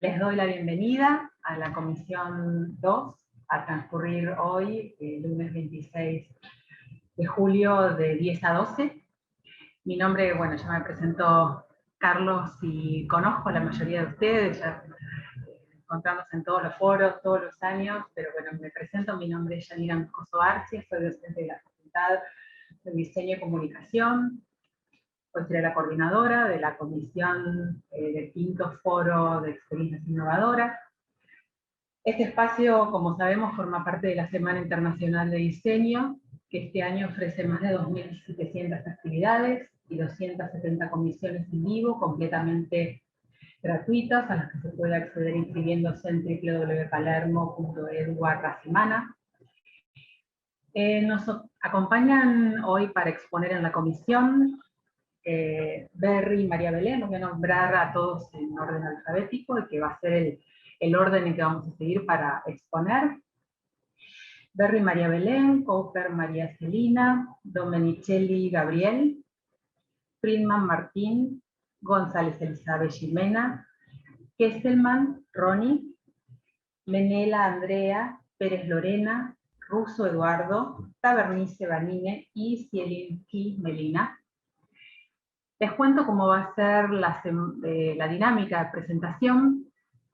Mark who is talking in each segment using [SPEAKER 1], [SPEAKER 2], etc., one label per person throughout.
[SPEAKER 1] Les doy la bienvenida a la Comisión 2, a transcurrir hoy, lunes 26 de julio, de 10 a 12. Mi nombre, bueno, ya me presentó Carlos y conozco a la mayoría de ustedes, ya encontramos en todos los foros, todos los años, pero bueno, me presento, mi nombre es Yanira Moscoso Arce, soy docente de la Facultad de Diseño y Comunicación. Hoy seré la coordinadora de la comisión del quinto foro de experiencias innovadoras. Este espacio, como sabemos, forma parte de la Semana Internacional de Diseño, que este año ofrece más de 2.700 actividades y 270 comisiones en vivo, completamente gratuitas, a las que se puede acceder inscribiéndose en www.palermo.edu/semana. Nos acompañan hoy para exponer en la comisión Berry y María Belén. Los voy a nombrar a todos en orden alfabético, que va a ser el orden en que vamos a seguir para exponer. Berry María Belén, Cooper María Celina, Domenicelli Gabriel, Friedman Martín, González Elizabeth Jimena, Kesselman Ronnie, Menela Andrea, Pérez Lorena, Russo Eduardo, Tabernice Vanine y Zielinski Melina. Les cuento cómo va a ser la dinámica de presentación.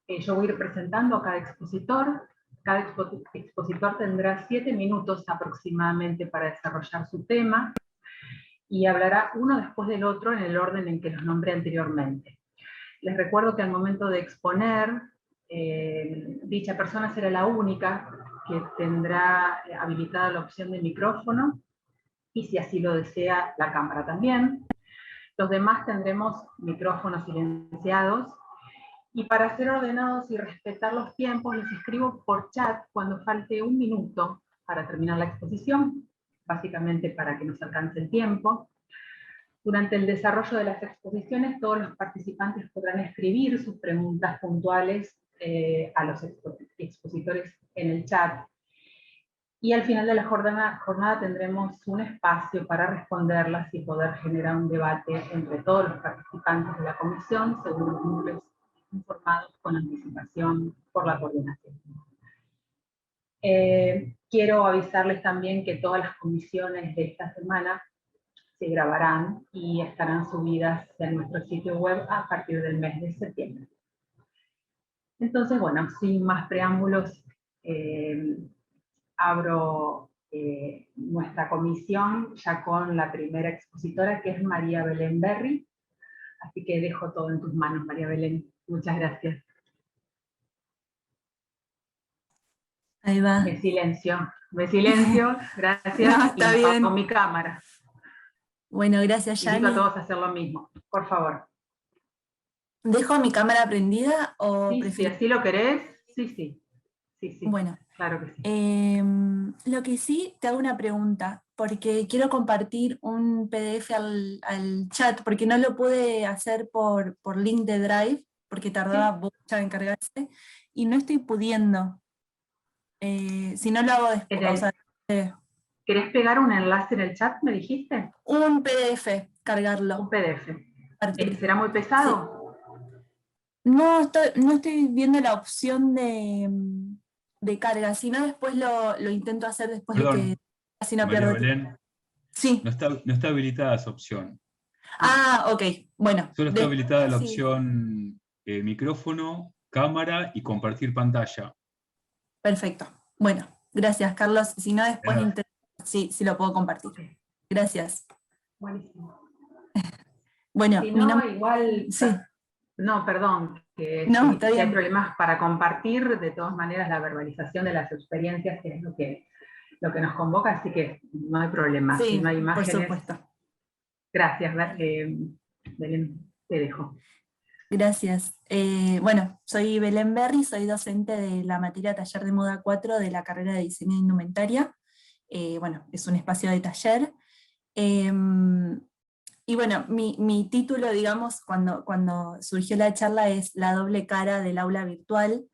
[SPEAKER 1] Yo voy a ir presentando a cada expositor. Cada expositor tendrá 7 minutos aproximadamente para desarrollar su tema y hablará uno después del otro en el orden en que los nombré anteriormente. Les recuerdo que al momento de exponer, dicha persona será la única que tendrá habilitada la opción de micrófono y, si así lo desea, la cámara también. Los demás tendremos micrófonos silenciados. Y para ser ordenados y respetar los tiempos, les escribo por chat cuando falte 1 minuto para terminar la exposición, básicamente para que nos alcance el tiempo. Durante el desarrollo de las exposiciones, todos los participantes podrán escribir sus preguntas puntuales a los expositores en el chat. Y al final de la jornada tendremos un espacio para responderlas y poder generar un debate entre todos los participantes de la comisión, según los números informados con anticipación por la coordinación. Quiero avisarles también que todas las comisiones de esta semana se grabarán y estarán subidas en nuestro sitio web a partir del mes de septiembre. Entonces, bueno, sin más preámbulos, abro nuestra comisión ya con la primera expositora, que es María Belén Berry. Así que dejo todo en tus manos, María Belén. Muchas gracias.
[SPEAKER 2] Ahí va.
[SPEAKER 1] Me silencio, gracias,
[SPEAKER 2] No, está
[SPEAKER 1] y
[SPEAKER 2] bien.
[SPEAKER 1] apago mi cámara.
[SPEAKER 2] Bueno, gracias, Yani.
[SPEAKER 1] Invito a todos a hacer lo mismo, por favor.
[SPEAKER 2] ¿Dejo mi cámara prendida o
[SPEAKER 1] Sí,
[SPEAKER 2] prefiero?
[SPEAKER 1] si así lo querés, sí.
[SPEAKER 2] Bueno,
[SPEAKER 1] claro que sí.
[SPEAKER 2] Lo que sí, te hago una pregunta, porque quiero compartir un PDF al chat, porque no lo pude hacer por link de Drive, porque tardaba mucho en cargarse, y no estoy pudiendo. Si no lo hago después,
[SPEAKER 1] ¿Querés pegar un enlace en el chat, me dijiste?
[SPEAKER 2] Un PDF, cargarlo.
[SPEAKER 1] Un PDF. ¿Será muy pesado?
[SPEAKER 2] Sí. No estoy viendo la opción de carga, si no después lo intento hacer después.
[SPEAKER 3] Perdón,
[SPEAKER 2] de que así no
[SPEAKER 3] María
[SPEAKER 2] pierdo
[SPEAKER 3] Belén,
[SPEAKER 2] tiempo. Sí.
[SPEAKER 3] no está habilitada esa opción.
[SPEAKER 2] Ok, bueno.
[SPEAKER 3] Solo está habilitada la opción micrófono, cámara y compartir pantalla.
[SPEAKER 2] Perfecto. Bueno, gracias, Carlos. Si no, después intento si lo puedo compartir. Okay. Gracias.
[SPEAKER 1] Buenísimo.
[SPEAKER 2] Bueno,
[SPEAKER 1] si no, igual...
[SPEAKER 2] Sí.
[SPEAKER 1] No, perdón, que
[SPEAKER 2] no,
[SPEAKER 1] si hay problemas para compartir, de todas maneras la verbalización de las experiencias que es lo que nos convoca, así que no hay problema.
[SPEAKER 2] Sí,
[SPEAKER 1] si no hay imágenes,
[SPEAKER 2] por supuesto.
[SPEAKER 1] Gracias, Belén, te dejo.
[SPEAKER 2] Gracias. Bueno, soy Belén Berry, soy docente de la materia Taller de Moda 4 de la carrera de Diseño de Indumentaria. Bueno, es un espacio de taller. Y bueno, mi título, digamos, cuando surgió la charla es La doble cara del aula virtual,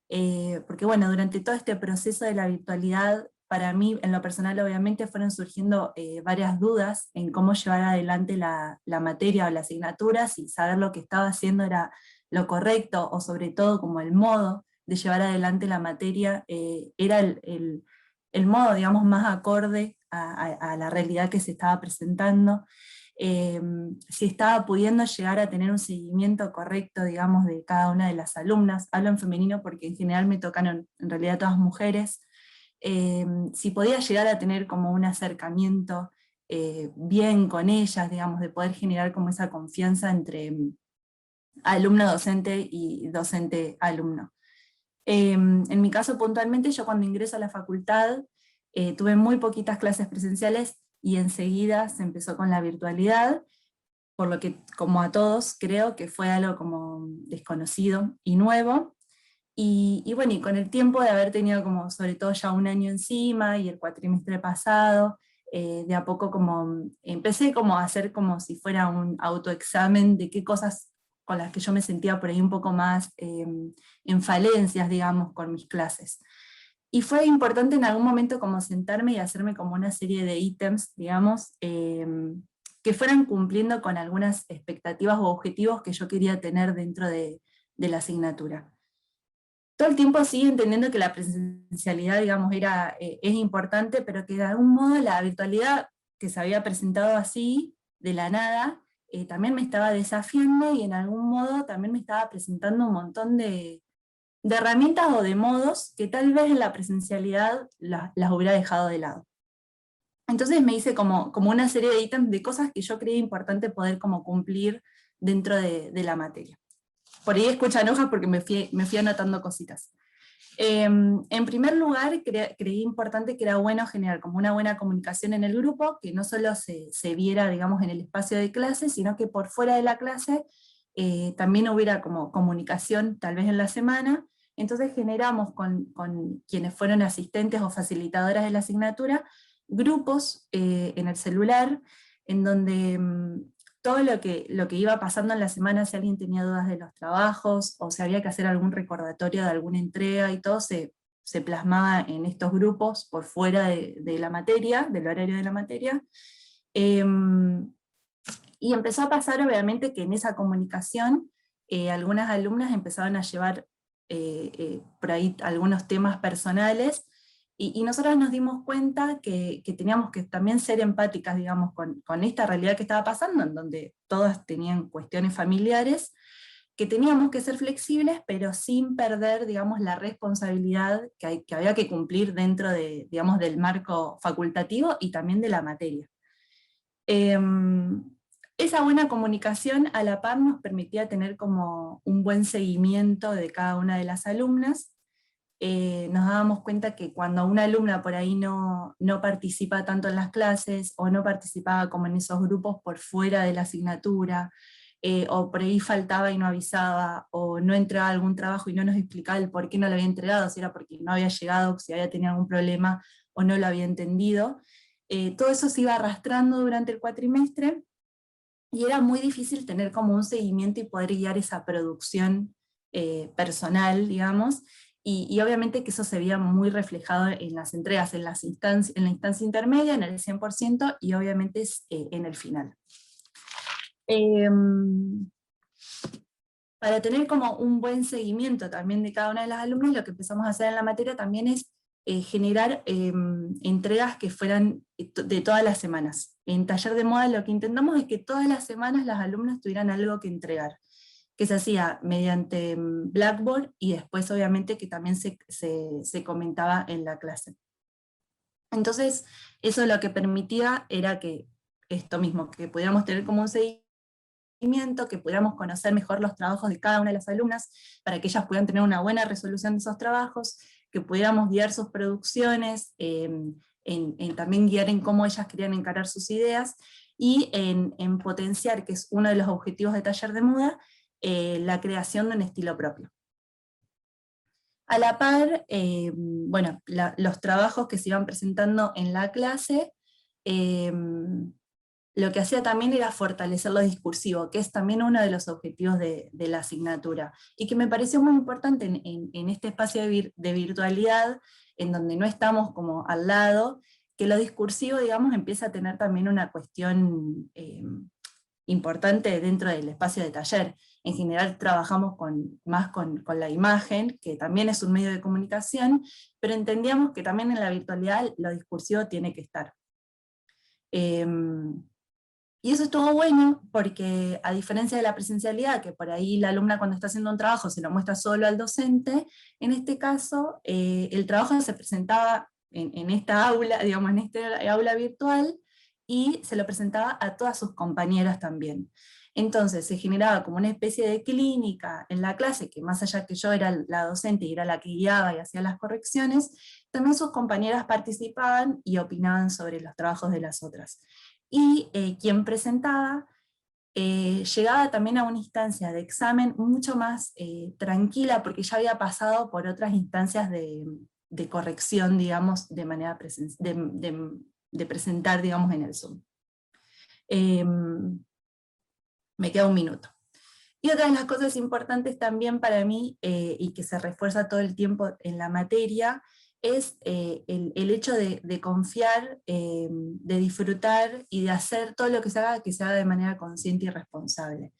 [SPEAKER 2] porque bueno, durante todo este proceso de la virtualidad, para mí, en lo personal, obviamente, fueron surgiendo varias dudas en cómo llevar adelante la materia o las asignaturas, y saber lo que estaba haciendo era lo correcto, o sobre todo como el modo de llevar adelante la materia, era el modo, digamos, más acorde a la realidad que se estaba presentando. Si estaba pudiendo llegar a tener un seguimiento correcto, digamos, de cada una de las alumnas. Hablo en femenino porque en general me tocaron en realidad todas mujeres. Si podía llegar a tener como un acercamiento bien con ellas, digamos, de poder generar como esa confianza entre alumno-docente y docente-alumno. En mi caso puntualmente, yo cuando ingreso a la facultad tuve muy poquitas clases presenciales y enseguida se empezó con la virtualidad, por lo que, como a todos, creo que fue algo como desconocido y nuevo. Y bueno, y con el tiempo de haber tenido como sobre todo ya un año encima y el cuatrimestre pasado, de a poco como empecé como a hacer como si fuera un autoexamen de qué cosas con las que yo me sentía por ahí un poco más en falencias, digamos, con mis clases. Y fue importante en algún momento como sentarme y hacerme como una serie de ítems, digamos, que fueran cumpliendo con algunas expectativas o objetivos que yo quería tener dentro de la asignatura. Todo el tiempo sigue entendiendo que la presencialidad, digamos, es importante, pero que de algún modo la virtualidad que se había presentado así, de la nada, también me estaba desafiando y en algún modo también me estaba presentando un montón de herramientas o de modos que tal vez en la presencialidad las hubiera dejado de lado. Entonces me hice como una serie de ítems de cosas que yo creía importante poder como cumplir dentro de la materia. Por ahí escuchan hojas porque me fui anotando cositas. En primer lugar, creí importante que era bueno generar como una buena comunicación en el grupo, que no solo se viera, digamos, en el espacio de clase, sino que por fuera de la clase también hubiera como comunicación, tal vez en la semana. Entonces generamos con quienes fueron asistentes o facilitadoras de la asignatura, grupos en el celular, en donde todo lo que iba pasando en la semana, si alguien tenía dudas de los trabajos, o si había que hacer algún recordatorio de alguna entrega, y todo se plasmaba en estos grupos por fuera de la materia, del horario de la materia. Y empezó a pasar obviamente que en esa comunicación algunas alumnas empezaban a llevar por ahí algunos temas personales, y nosotras nos dimos cuenta que teníamos que también ser empáticas, digamos, con esta realidad que estaba pasando, en donde todas tenían cuestiones familiares, que teníamos que ser flexibles, pero sin perder, digamos, la responsabilidad que había que cumplir dentro de, digamos, del marco facultativo y también de la materia. Esa buena comunicación a la par nos permitía tener como un buen seguimiento de cada una de las alumnas. Nos dábamos cuenta que cuando una alumna por ahí no participa tanto en las clases, o no participaba como en esos grupos por fuera de la asignatura, o por ahí faltaba y no avisaba, o no entregaba algún trabajo y no nos explicaba el por qué no lo había entregado, si era porque no había llegado, si había tenido algún problema o no lo había entendido, todo eso se iba arrastrando durante el cuatrimestre, y era muy difícil tener como un seguimiento y poder guiar esa producción personal, digamos, y obviamente que eso se veía muy reflejado en las entregas, en la instancia intermedia, en el 100%, y obviamente en el final. Para tener como un buen seguimiento también de cada una de las alumnas, lo que empezamos a hacer en la materia también es generar entregas que fueran de todas las semanas. En taller de moda lo que intentamos es que todas las semanas las alumnas tuvieran algo que entregar, que se hacía mediante Blackboard, y después obviamente que también se comentaba en la clase. Entonces eso lo que permitía era que esto mismo, que pudiéramos tener como un seguimiento, que pudiéramos conocer mejor los trabajos de cada una de las alumnas, para que ellas puedan tener una buena resolución de esos trabajos, que pudiéramos guiar sus producciones, en también guiar en cómo ellas querían encarar sus ideas, y en potenciar, que es uno de los objetivos de Taller de Moda, la creación de un estilo propio. A la par, bueno, los trabajos que se iban presentando en la clase, lo que hacía también era fortalecer lo discursivo, que es también uno de los objetivos de la asignatura, y que me pareció muy importante en este espacio de virtualidad, en donde no estamos como al lado, que lo discursivo, digamos, empieza a tener también una cuestión importante dentro del espacio de taller. En general trabajamos más con la imagen, que también es un medio de comunicación, pero entendíamos que también en la virtualidad lo discursivo tiene que estar. Y eso estuvo bueno, porque a diferencia de la presencialidad, que por ahí la alumna cuando está haciendo un trabajo se lo muestra solo al docente, en este caso el trabajo se presentaba en esta aula, digamos, en esta aula virtual, y se lo presentaba a todas sus compañeras también. Entonces se generaba como una especie de clínica en la clase, que más allá que yo era la docente y era la que guiaba y hacía las correcciones, también sus compañeras participaban y opinaban sobre los trabajos de las otras. Y quien presentaba llegaba también a una instancia de examen mucho más tranquila, porque ya había pasado por otras instancias de corrección, digamos, de manera de presentar, digamos, en el Zoom. Me queda un minuto. Y otra de las cosas importantes también para mí, y que se refuerza todo el tiempo en la materia, es el hecho de confiar, de disfrutar y de hacer todo lo que se haga de manera consciente y responsable.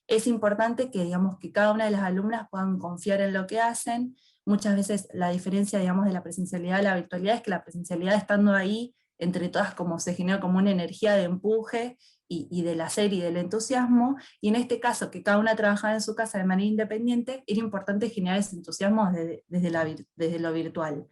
[SPEAKER 2] Es importante que, digamos, que cada una de las alumnas puedan confiar en lo que hacen. Muchas veces la diferencia, digamos, de la presencialidad a la virtualidad es que la presencialidad, estando ahí entre todas, como se genera como una energía de empuje y del hacer y del entusiasmo, y en este caso, que cada una trabajaba en su casa de manera independiente, era importante generar ese entusiasmo desde lo virtual.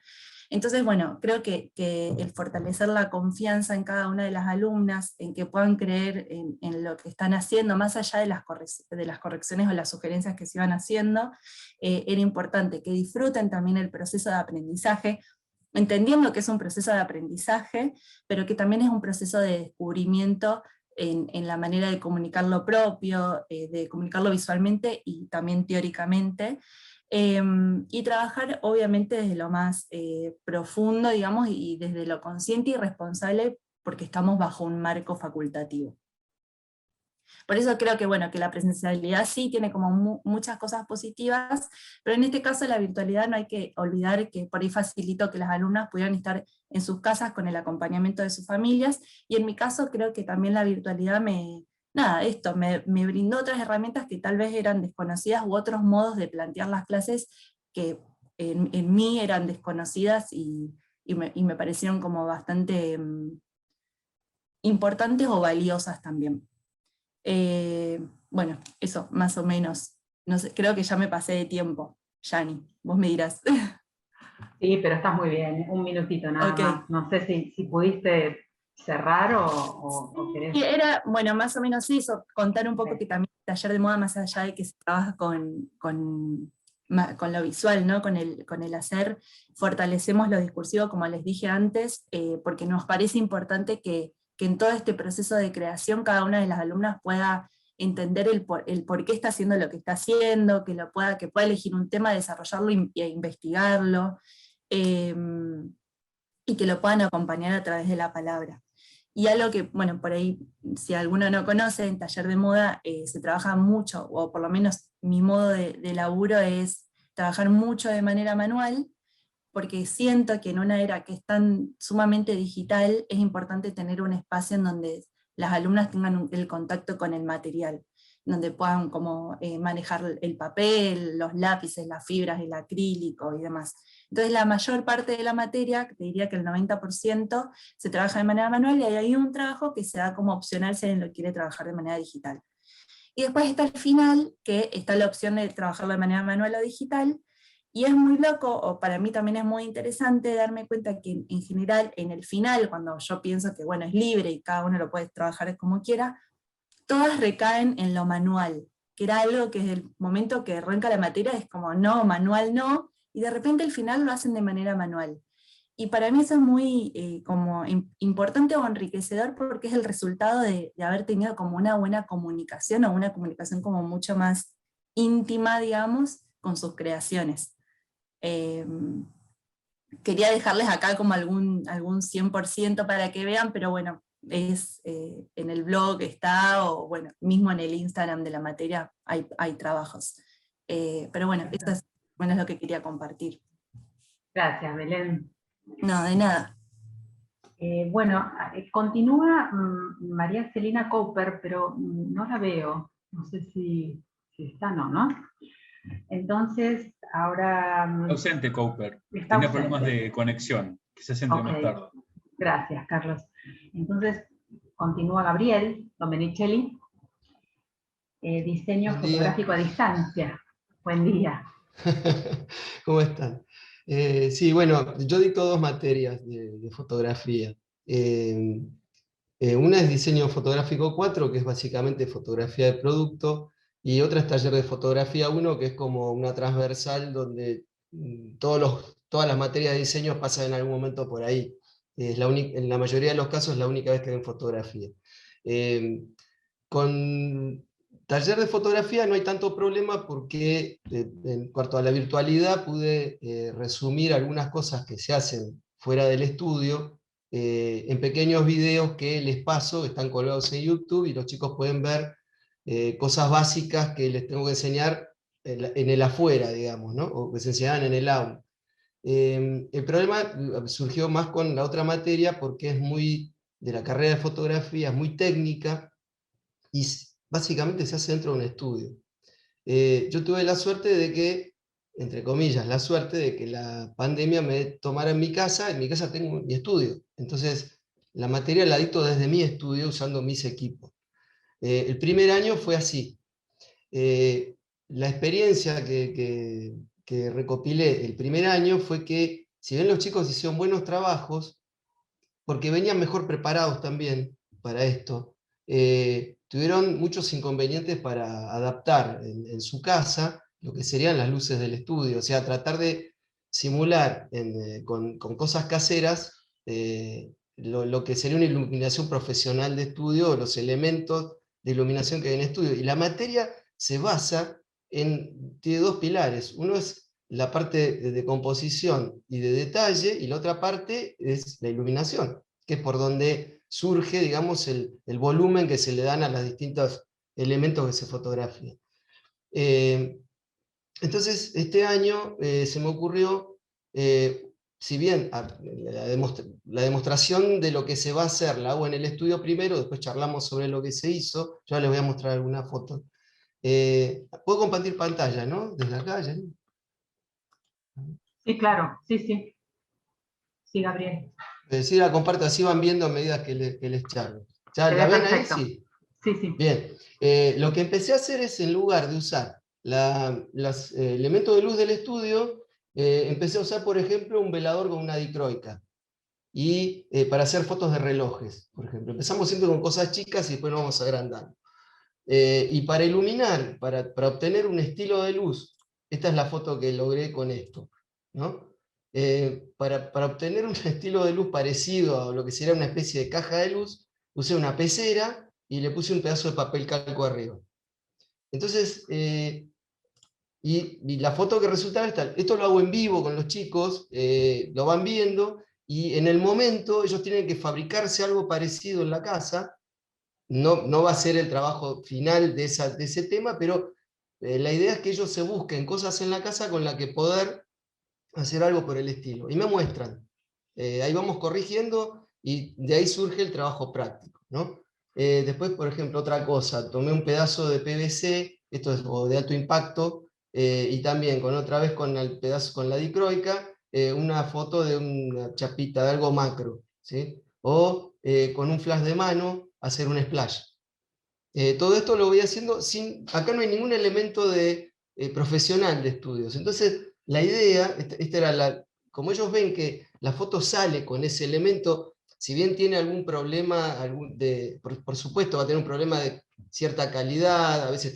[SPEAKER 2] Entonces, bueno, creo que el fortalecer la confianza en cada una de las alumnas, en que puedan creer en lo que están haciendo, más allá de las correcciones o las sugerencias que se iban haciendo, era importante que disfruten también el proceso de aprendizaje, entendiendo que es un proceso de aprendizaje, pero que también es un proceso de descubrimiento en la manera de comunicar lo propio, de comunicarlo visualmente y también teóricamente, y trabajar obviamente desde lo más profundo, digamos, y desde lo consciente y responsable, porque estamos bajo un marco facultativo. Por eso creo que, bueno, que la presencialidad sí tiene como muchas cosas positivas, pero en este caso la virtualidad no hay que olvidar que por ahí facilitó que las alumnas pudieran estar en sus casas con el acompañamiento de sus familias, y en mi caso creo que también la virtualidad me brindó otras herramientas que tal vez eran desconocidas, u otros modos de plantear las clases que en mí eran desconocidas y me parecieron como bastante importantes o valiosas también. Bueno, eso, más o menos. No sé, creo que ya me pasé de tiempo. Yani, vos me dirás.
[SPEAKER 1] Sí, pero estás muy bien, un minutito nada
[SPEAKER 2] Ok.
[SPEAKER 1] más. No sé si pudiste cerrar o querés.
[SPEAKER 2] Y era, bueno, más o menos eso, contar un poco
[SPEAKER 1] Ok.
[SPEAKER 2] que también el taller de moda, más allá de que se trabaja con lo visual, ¿no? Con el hacer, fortalecemos lo discursivo, como les dije antes, porque nos parece importante que en todo este proceso de creación cada una de las alumnas pueda entender el por qué está haciendo lo que está haciendo, que pueda elegir un tema, desarrollarlo e investigarlo, y que lo puedan acompañar a través de la palabra. Y algo que, bueno, por ahí, si alguno no conoce, en taller de moda se trabaja mucho, o por lo menos mi modo de laburo es trabajar mucho de manera manual, porque siento que en una era que es tan sumamente digital, es importante tener un espacio en donde las alumnas tengan el contacto con el material, donde puedan como manejar el papel, los lápices, las fibras, el acrílico y demás. Entonces la mayor parte de la materia, te diría que el 90%, se trabaja de manera manual, y hay un trabajo que se da como opcional si alguien lo quiere trabajar de manera digital. Y después está el final, que está la opción de trabajarlo de manera manual o digital, y es muy loco, o para mí también es muy interesante darme cuenta que en general, en el final, cuando yo pienso que bueno, es libre y cada uno lo puede trabajar como quiera, todas recaen en lo manual, que era algo que desde el momento que arranca la materia es como no, manual no, y de repente al final lo hacen de manera manual. Y para mí eso es muy como importante o enriquecedor, porque es el resultado de haber tenido como una buena comunicación, o una comunicación como mucho más íntima, digamos, con sus creaciones. Quería dejarles acá como algún 100% para que vean, pero bueno, en el blog está, o bueno, mismo en el Instagram de la materia hay trabajos. Pero bueno, esto es lo que quería compartir.
[SPEAKER 1] Gracias, Belén.
[SPEAKER 2] No, de nada.
[SPEAKER 1] Bueno, continúa María Celina Cooper, pero no la veo. No sé si está o no, ¿no? Entonces, ahora
[SPEAKER 3] Ausente, Cooper.
[SPEAKER 1] está
[SPEAKER 3] Tenía problemas
[SPEAKER 1] ausente.
[SPEAKER 3] de conexión. Quizás entre más
[SPEAKER 1] Ok,
[SPEAKER 3] tarde.
[SPEAKER 1] gracias, Carlos. Entonces, continúa Gabriel Domenicelli, diseño
[SPEAKER 4] Buen día.
[SPEAKER 1] fotográfico a distancia. Buen día.
[SPEAKER 4] ¿Cómo están? Sí, bueno, yo dicto dos materias de fotografía. Eh, una es diseño fotográfico 4, que es básicamente fotografía de producto, y otra es taller de fotografía 1, que es como una transversal donde todas las materias de diseño pasan en algún momento por ahí. En la mayoría de los casos es la única vez que ven fotografía. Eh, Con taller de fotografía no hay tanto problema porque en cuanto a la virtualidad pude resumir algunas cosas que se hacen fuera del estudio en pequeños videos que les paso, están colgados en YouTube y los chicos pueden ver cosas básicas que les tengo que enseñar en el afuera, digamos, ¿no? O que se enseñaban en el aula. El problema surgió más con la otra materia porque es muy de la carrera de fotografía, es muy técnica y básicamente se hace dentro de un estudio. Yo tuve la suerte de que, entre comillas, la suerte de que la pandemia me tomara en mi casa tengo mi estudio, entonces la materia la dicto desde mi estudio usando mis equipos. El primer año fue así. Eh, la experiencia que recopilé el primer año fue que, si bien los chicos hicieron buenos trabajos, porque venían mejor preparados también para esto, tuvieron muchos inconvenientes para adaptar en su casa lo que serían las luces del estudio, o sea, tratar de simular con cosas caseras lo que sería una iluminación profesional de estudio, o los elementos de iluminación que hay en estudio. Y la materia se basa tiene dos pilares. Uno es la parte de composición y de detalle, y la otra parte es la iluminación, que es por donde surge, digamos, el volumen que se le dan a los distintos elementos que se fotografian. Entonces, este año se me ocurrió, si bien la demostración de lo que se va a hacer la hago en el estudio primero, después charlamos sobre lo que se hizo, ya les voy a mostrar algunas fotos. Puedo compartir pantalla, ¿no? Desde acá, ya.
[SPEAKER 1] Sí, claro, sí, sí. Sí, Gabriel.
[SPEAKER 4] Sí, la comparto, así van viendo a medida que les charlo. ¿Ya
[SPEAKER 1] Se
[SPEAKER 4] la
[SPEAKER 1] ve
[SPEAKER 4] ven ahí?
[SPEAKER 1] perfecto.
[SPEAKER 4] Sí.
[SPEAKER 1] Sí, sí.
[SPEAKER 4] Bien. Lo que empecé a hacer es, en lugar de usar los elementos de luz del estudio, empecé a usar, por ejemplo, un velador con una dicroica. Y para hacer fotos de relojes, por ejemplo. Empezamos siempre con cosas chicas y después nos vamos agrandando. Y para iluminar, para obtener un estilo de luz, esta es la foto que logré con esto, ¿no? Para obtener un estilo de luz parecido a lo que sería una especie de caja de luz, usé una pecera y le puse un pedazo de papel calco arriba. Entonces, y la foto que resulta esta, esto lo hago en vivo con los chicos, lo van viendo, y en el momento ellos tienen que fabricarse algo parecido en la casa. No va a ser el trabajo final de ese tema, pero la idea es que ellos se busquen cosas en la casa con las que poder hacer algo por el estilo. Y me muestran. Ahí vamos corrigiendo y de ahí surge el trabajo práctico, ¿no? Después, por ejemplo, otra cosa, tomé un pedazo de PVC, esto es o de alto impacto, y también otra vez con el pedazo, con la dicroica, una foto de una chapita, de algo macro, ¿sí? O con un flash de mano, hacer un splash. Todo esto lo voy haciendo acá no hay ningún elemento profesional de estudios. Entonces, la idea, esta era como ellos ven que la foto sale con ese elemento, si bien tiene algún problema, por supuesto va a tener un problema de cierta calidad, a veces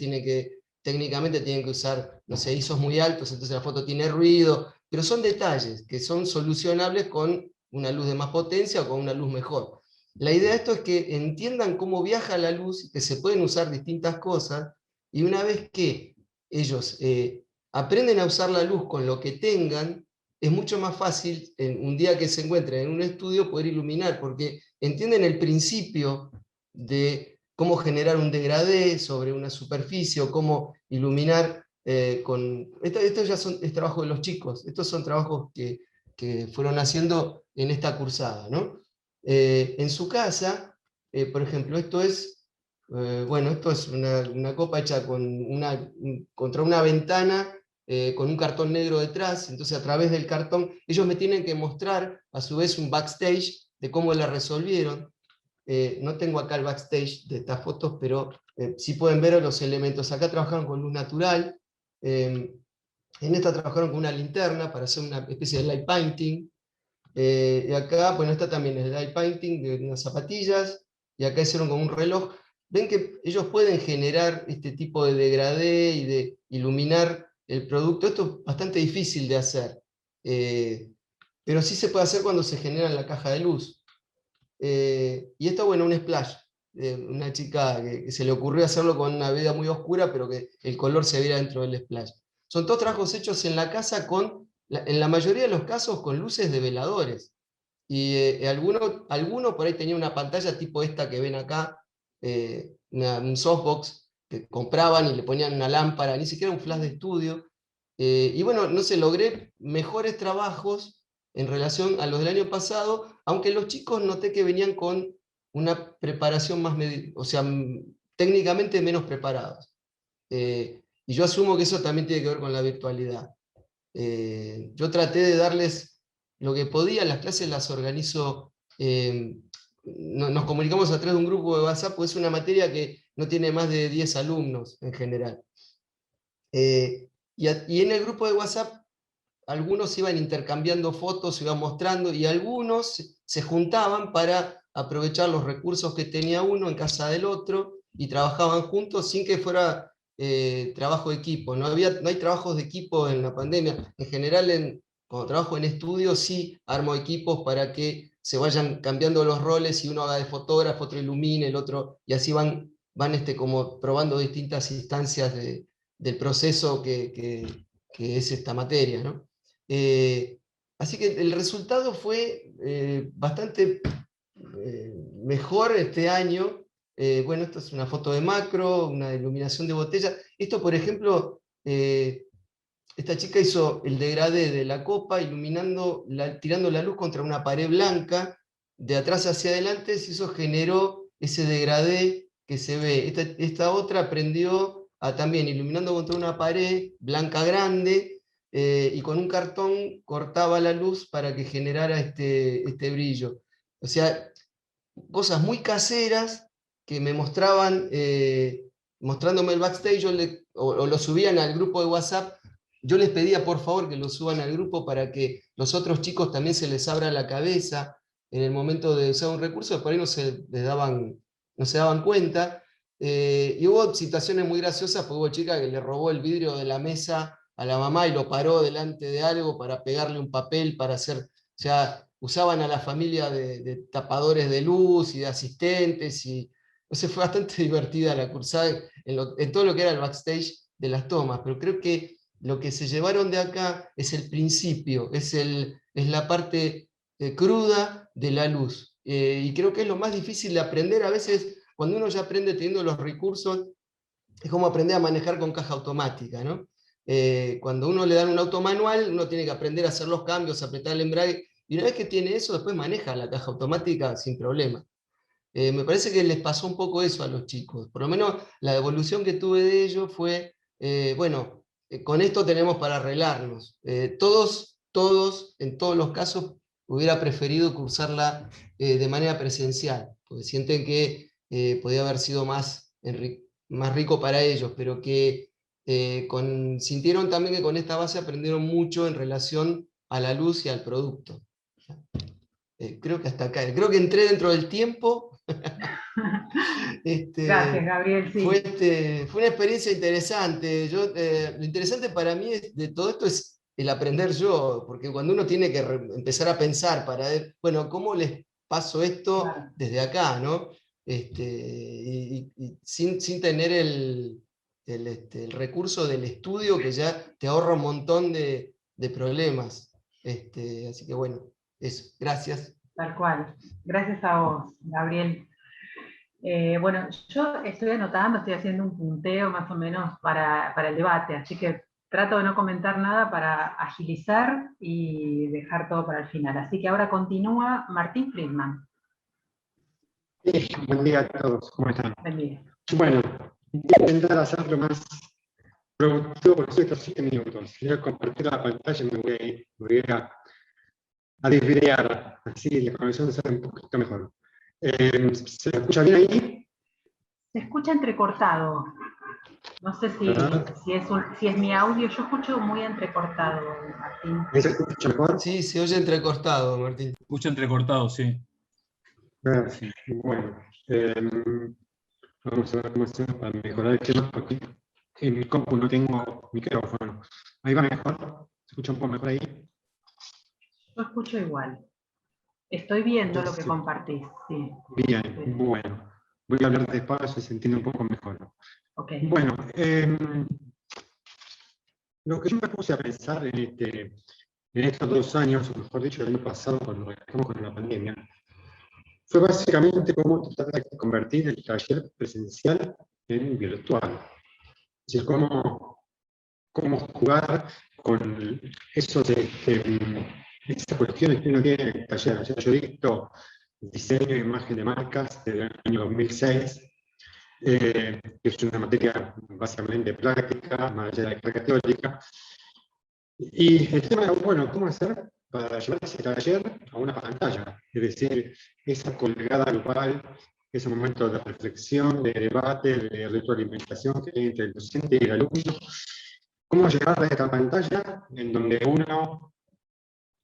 [SPEAKER 4] técnicamente tienen que usar, no sé, ISOs muy altos, entonces la foto tiene ruido, pero son detalles que son solucionables con una luz de más potencia o con una luz mejor. La idea de esto es que entiendan cómo viaja la luz, que se pueden usar distintas cosas, y una vez que ellos aprenden a usar la luz con lo que tengan, es mucho más fácil, en un día que se encuentren en un estudio, poder iluminar, porque entienden el principio de cómo generar un degradé sobre una superficie, o cómo iluminar Esto ya es trabajo de los chicos, estos son trabajos que fueron haciendo en esta cursada, ¿no? En su casa, por ejemplo, esto es, esto es una copa hecha contra una ventana, con un cartón negro detrás. Entonces, a través del cartón, ellos me tienen que mostrar a su vez un backstage de cómo la resolvieron. No tengo acá el backstage de estas fotos, pero sí pueden ver los elementos. Acá trabajaron con luz natural, en esta trabajaron con una linterna para hacer una especie de light painting. Y acá, bueno, está también el light painting de unas zapatillas, y acá hicieron con un reloj. Ven que ellos pueden generar este tipo de degradé y de iluminar el producto. Esto es bastante difícil de hacer, pero sí se puede hacer cuando se genera en la caja de luz. Y esto, bueno, un splash. Una chica que se le ocurrió hacerlo con una veda muy oscura, pero que el color se viera dentro del splash. Son todos trabajos hechos en la casa en la mayoría de los casos, con luces de veladores. Y alguno por ahí tenía una pantalla tipo esta que ven acá, un softbox que compraban y le ponían una lámpara, ni siquiera un flash de estudio. Y bueno, no sé, logré mejores trabajos en relación a los del año pasado, aunque los chicos noté que venían con una preparación más, o sea, técnicamente menos preparados. Y yo asumo que eso también tiene que ver con la virtualidad. Yo traté de darles lo que podía. Las clases las organizo, nos comunicamos a través de un grupo de WhatsApp, pues es una materia que no tiene más de 10 alumnos en general. Y en el grupo de WhatsApp, algunos iban intercambiando fotos, se iban mostrando, y algunos se juntaban para aprovechar los recursos que tenía uno en casa del otro, y trabajaban juntos sin que fuera trabajo de equipo. No hay trabajos de equipo en la pandemia. En general, cuando trabajo en estudios, sí armo equipos para que se vayan cambiando los roles, y uno haga de fotógrafo, otro ilumine, el otro, y así van como probando distintas instancias del proceso que es esta materia, ¿no? Así que el resultado fue bastante mejor este año. Bueno, esto es una foto de macro, una iluminación de botella. Esto, por ejemplo, esta chica hizo el degradé de la copa tirando la luz contra una pared blanca, de atrás hacia adelante. Eso generó ese degradé que se ve. Esta otra aprendió también iluminando contra una pared blanca grande, y con un cartón cortaba la luz para que generara este brillo. O sea, cosas muy caseras que me mostraban, mostrándome el backstage. O lo subían al grupo de WhatsApp. Yo les pedía por favor que lo suban al grupo para que los otros chicos también se les abra la cabeza en el momento de usar un recurso. Por ahí no se daban cuenta. Y hubo situaciones muy graciosas, porque hubo chica que le robó el vidrio de la mesa a la mamá y lo paró delante de algo para pegarle un papel para hacer. O sea, usaban a la familia de tapadores de luz y de asistentes. Entonces fue bastante divertida la cursada en todo lo que era el backstage de las tomas. Pero creo que lo que se llevaron de acá es el principio, es la parte cruda de la luz. Y creo que es lo más difícil de aprender. A veces, cuando uno ya aprende teniendo los recursos, es como aprender a manejar con caja automática, ¿no? Cuando uno le dan un auto manual, uno tiene que aprender a hacer los cambios, apretar el embrague, y una vez que tiene eso, después maneja la caja automática sin problema. Me parece que les pasó un poco eso a los chicos. Por lo menos la devolución que tuve de ellos fue, bueno, con esto tenemos para arreglarnos. Todos, en todos los casos, hubiera preferido cursarla de manera presencial, porque sienten que podía haber sido más rico para ellos, pero que sintieron también que con esta base aprendieron mucho en relación a la luz y al producto. Creo que hasta acá. Creo que entré dentro del tiempo.
[SPEAKER 1] Gracias, Gabriel, sí.
[SPEAKER 4] Fue una experiencia interesante. Lo interesante para mí de todo esto es el aprender yo, porque cuando uno tiene que empezar a pensar para ver, bueno, ¿cómo les paso esto
[SPEAKER 1] Claro.
[SPEAKER 4] desde acá, ¿no? Y sin tener el recurso del estudio, que ya te ahorra un montón de problemas. Así que bueno, eso. Gracias.
[SPEAKER 1] Tal cual. Gracias a vos, Gabriel. Bueno, yo estoy anotando, estoy haciendo un punteo más o menos para el debate, así que trato de no comentar nada para agilizar y dejar todo para el final. Así que ahora continúa Martín Friedman.
[SPEAKER 5] Sí, buen día a todos, ¿cómo están?
[SPEAKER 1] Buen día.
[SPEAKER 5] Bueno, voy a intentar hacerlo más productivo por estos 7 minutos. Voy a compartir la pantalla y me voy a desviar, así la conexión sale un poquito mejor. ¿Se escucha bien ahí?
[SPEAKER 1] Se escucha entrecortado. No sé
[SPEAKER 5] ¿Verdad?
[SPEAKER 1] si es mi audio. Yo escucho muy entrecortado, Martín.
[SPEAKER 5] ¿Me se escucha mejor?
[SPEAKER 4] Sí, se oye entrecortado, Martín.
[SPEAKER 3] Escucha entrecortado, sí. Sí.
[SPEAKER 5] Bueno, vamos a ver cómo hacemos para mejorar el tema, porque en mi compu no tengo micrófono. Ahí va mejor, se escucha un poco mejor ahí.
[SPEAKER 1] Yo escucho igual. Estoy viendo lo que
[SPEAKER 5] Entonces,
[SPEAKER 1] compartís, sí.
[SPEAKER 5] bien,
[SPEAKER 1] Sí.
[SPEAKER 5] bueno. Voy a hablar despacio y se entiende un poco mejor.
[SPEAKER 1] Ok.
[SPEAKER 5] Bueno, lo que yo me puse a pensar en estos 2 años, o mejor dicho, el año pasado, cuando arrancamos con la pandemia, fue básicamente cómo tratar de convertir el taller presencial en virtual. Es decir, cómo jugar con esas cuestiones que uno tiene en el taller. O sea, yo dicto diseño e imagen de marcas desde el año 2006, que es una materia básicamente práctica, más allá de la carga teórica. Y el tema es, bueno, ¿cómo hacer para llevar ese taller a una pantalla? Es decir, esa colgada grupal, ese momento de reflexión, de debate, de retroalimentación que hay entre el docente y el alumno. ¿Cómo llevar a esta pantalla en donde uno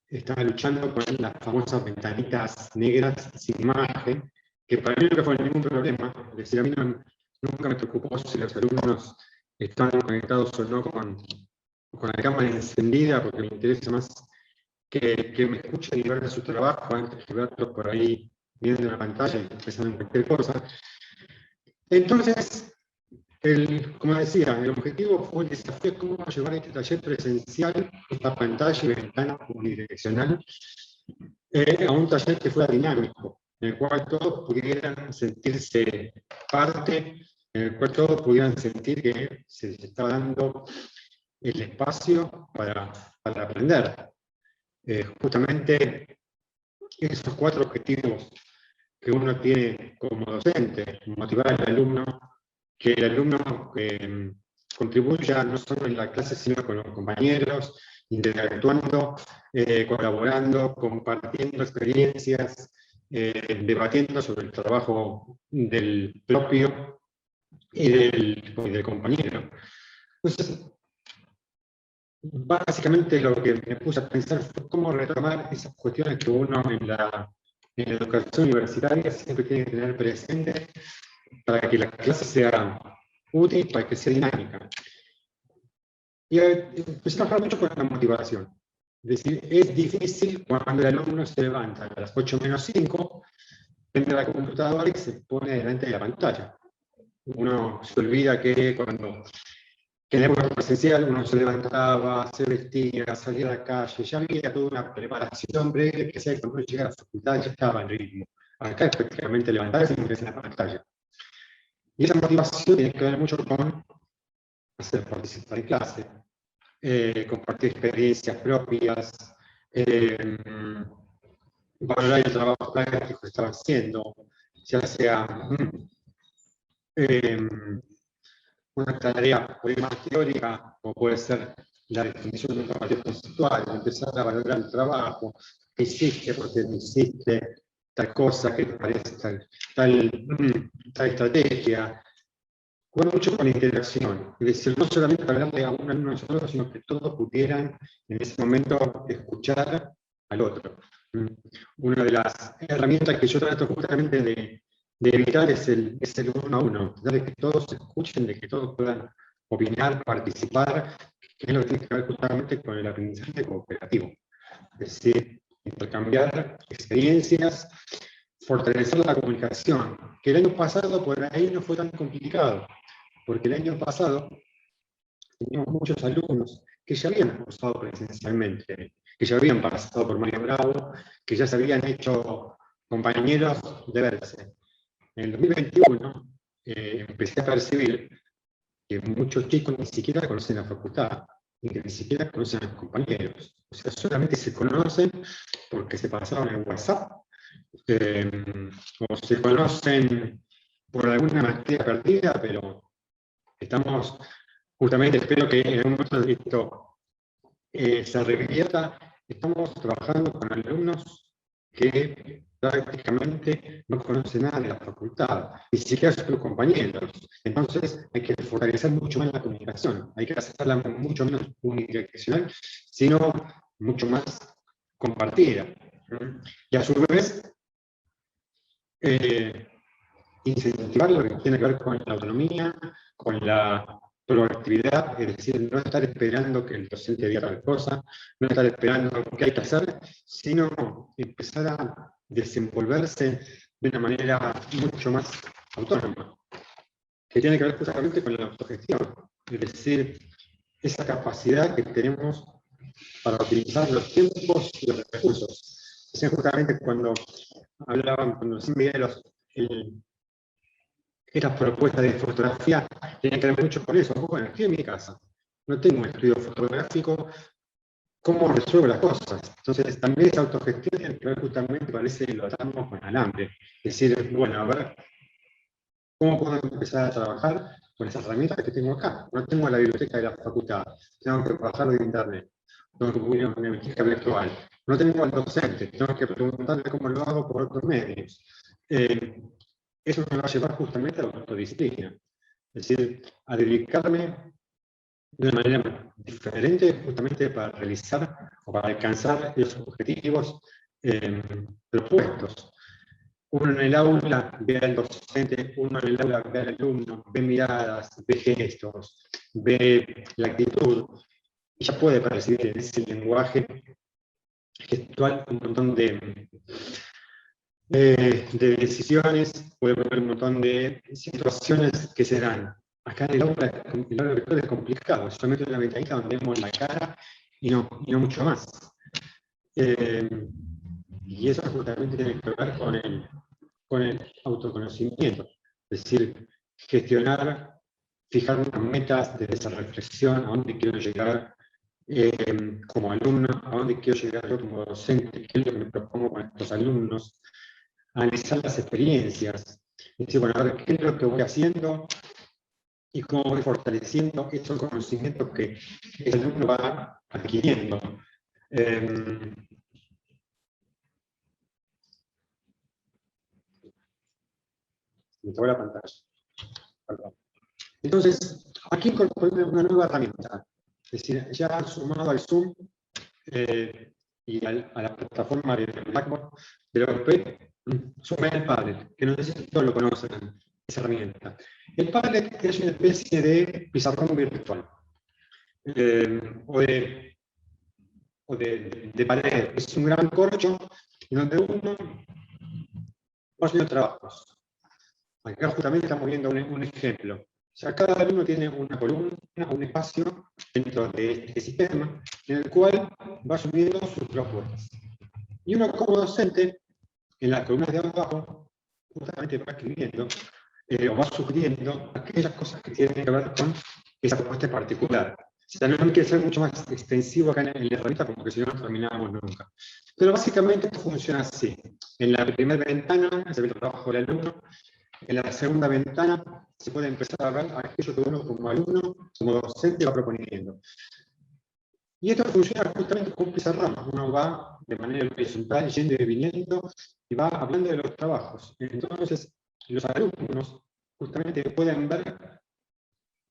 [SPEAKER 5] está luchando con las famosas ventanitas negras sin imagen, que para mí nunca fue ningún problema? Es decir, a mí nunca me preocupó si los alumnos están conectados o no con la cámara encendida, porque me interesa más que me escuchen y ver su trabajo antes que verlos por ahí viendo la pantalla y pensando en cualquier cosa. Entonces, como decía, el objetivo fue el desafío de cómo llevar este taller presencial, esta pantalla y ventana unidireccional, a un taller que fuera dinámico, en el cual todos pudieran sentirse parte, en el cual todos pudieran sentir que se les estaba dando el espacio para aprender. Justamente esos 4 objetivos que uno tiene como docente: motivar al alumno, que el alumno contribuya no solo en la clase, sino con los compañeros, interactuando, colaborando, compartiendo experiencias, debatiendo sobre el trabajo del propio y del compañero. Entonces, básicamente lo que me puse a pensar fue cómo retomar esas cuestiones que uno en la educación universitaria siempre tiene que tener presente para que la clase sea útil, para que sea dinámica. Y empecé a trabajar mucho con la motivación. Es decir, es difícil cuando el alumno se levanta a las 8 menos 5, prende la computadora y se pone delante de la pantalla. Uno se olvida que cuando en la época presencial uno se levantaba, se vestía, salía a la calle, ya había toda una preparación breve que hacía que cuando uno llegara a la facultad ya estaba en ritmo. Acá es prácticamente levantarse y meterse en la pantalla. Y esa motivación tiene que ver mucho con hacer participar en clase, compartir experiencias propias, valorar el trabajo práctico que estaba haciendo, ya sea una tarea por ahí más teórica, o puede ser la definición de un patrón conceptual, empezar a valorar el trabajo, qué hiciste, por qué no hiciste tal cosa, qué te parece tal estrategia. Jugar mucho con la interacción, es decir, no solamente hablarle a un alumno solo, sino que todos pudieran en ese momento escuchar al otro. Una de las herramientas que yo trato justamente de evitar es el 1 a 1, de que todos escuchen, de que todos puedan opinar, participar, que es lo que tiene que ver justamente con el aprendizaje cooperativo. Es decir, intercambiar experiencias, fortalecer la comunicación, que el año pasado por ahí no fue tan complicado, porque el año pasado teníamos muchos alumnos que ya habían cursado presencialmente, que ya habían pasado por María Bravo, que ya se habían hecho compañeros de verse. En el 2021 empecé a percibir que muchos chicos ni siquiera conocen la facultad, y que ni siquiera conocen a los compañeros. O sea, solamente se conocen porque se pasaron en WhatsApp, o se conocen por alguna materia perdida, pero estamos, justamente espero que en algún momento esto se revierta. Estamos trabajando con alumnos que prácticamente no conocen nada de la facultad, ni siquiera sus compañeros. Entonces hay que fortalecer mucho más la comunicación, hay que hacerla mucho menos unidireccional, sino mucho más compartida. Y a su vez, incentivar lo que tiene que ver con la autonomía, con la proactividad, es decir, no estar esperando que el docente diga tal cosa, no estar esperando qué hay que hacer, sino empezar a desenvolverse de una manera mucho más autónoma, que tiene que ver justamente con la autogestión, es decir, esa capacidad que tenemos para utilizar los tiempos y los recursos. O sea, justamente cuando hablaban, cuando se veía estas propuestas de fotografía, tienen que ver mucho con eso. Bueno, estoy en mi casa, no tengo un estudio fotográfico, ¿cómo resuelvo las cosas? Entonces, también esa autogestión tiene que ver justamente, parece que lo atamos con alambre. Es decir, bueno, a ver, ¿cómo puedo empezar a trabajar con esas herramientas que tengo acá? No tengo la biblioteca de la facultad, tengo que bajar de internet, tengo que publicar una biblioteca virtual, no tengo al docente, tengo que preguntarle cómo lo hago por otros medios. Eso me va a llevar justamente a la autodisciplina, es decir, a dedicarme de una manera diferente justamente para realizar o para alcanzar los objetivos propuestos. Uno en el aula ve al docente, uno en el aula ve al alumno, ve miradas, ve gestos, ve la actitud, y ya puede percibir en ese lenguaje gestual un montón de decisiones, puede ver un montón de situaciones que se dan. Acá en el aula virtual es complicado, solamente en la ventanita donde vemos la cara y no mucho más. Y eso justamente tiene que ver con el autoconocimiento, es decir, gestionar, fijar unas metas de esa reflexión, a dónde quiero llegar como alumno, a dónde quiero llegar yo como docente, qué es lo que me propongo con estos alumnos, analizar las experiencias, es decir, bueno, a ver qué es lo que voy haciendo y cómo voy fortaleciendo esos conocimientos que el alumno va adquiriendo. Me trabó la pantalla. Perdón. Entonces, aquí incorporé una nueva herramienta, es decir, ya sumado al Zoom y a la plataforma de Blackboard de la OEP, sumé el Padlet, que no sé si todos lo conocen, esa herramienta. El Padlet es una especie de pizarrón virtual, o de pared. Es un gran corcho en donde uno va haciendo trabajos. Acá justamente estamos viendo un ejemplo. O sea, cada alumno tiene una columna, un espacio dentro de este sistema, en el cual va subiendo sus propuestas. Y uno como docente, en las columnas de abajo, justamente va escribiendo, o va sugiriendo aquellas cosas que tienen que ver con esa propuesta en particular. O sea, no hay que ser mucho más extensivo acá en la herramienta, porque si no, no terminamos nunca. Pero básicamente esto funciona así. En la primera ventana se ve el trabajo del alumno. En la segunda ventana se puede empezar a ver aquello que uno como alumno, como docente va proponiendo. Y esto funciona justamente con un pizarrón. Uno va de manera horizontal, yendo y viniendo, y va hablando de los trabajos. Entonces, los alumnos justamente pueden ver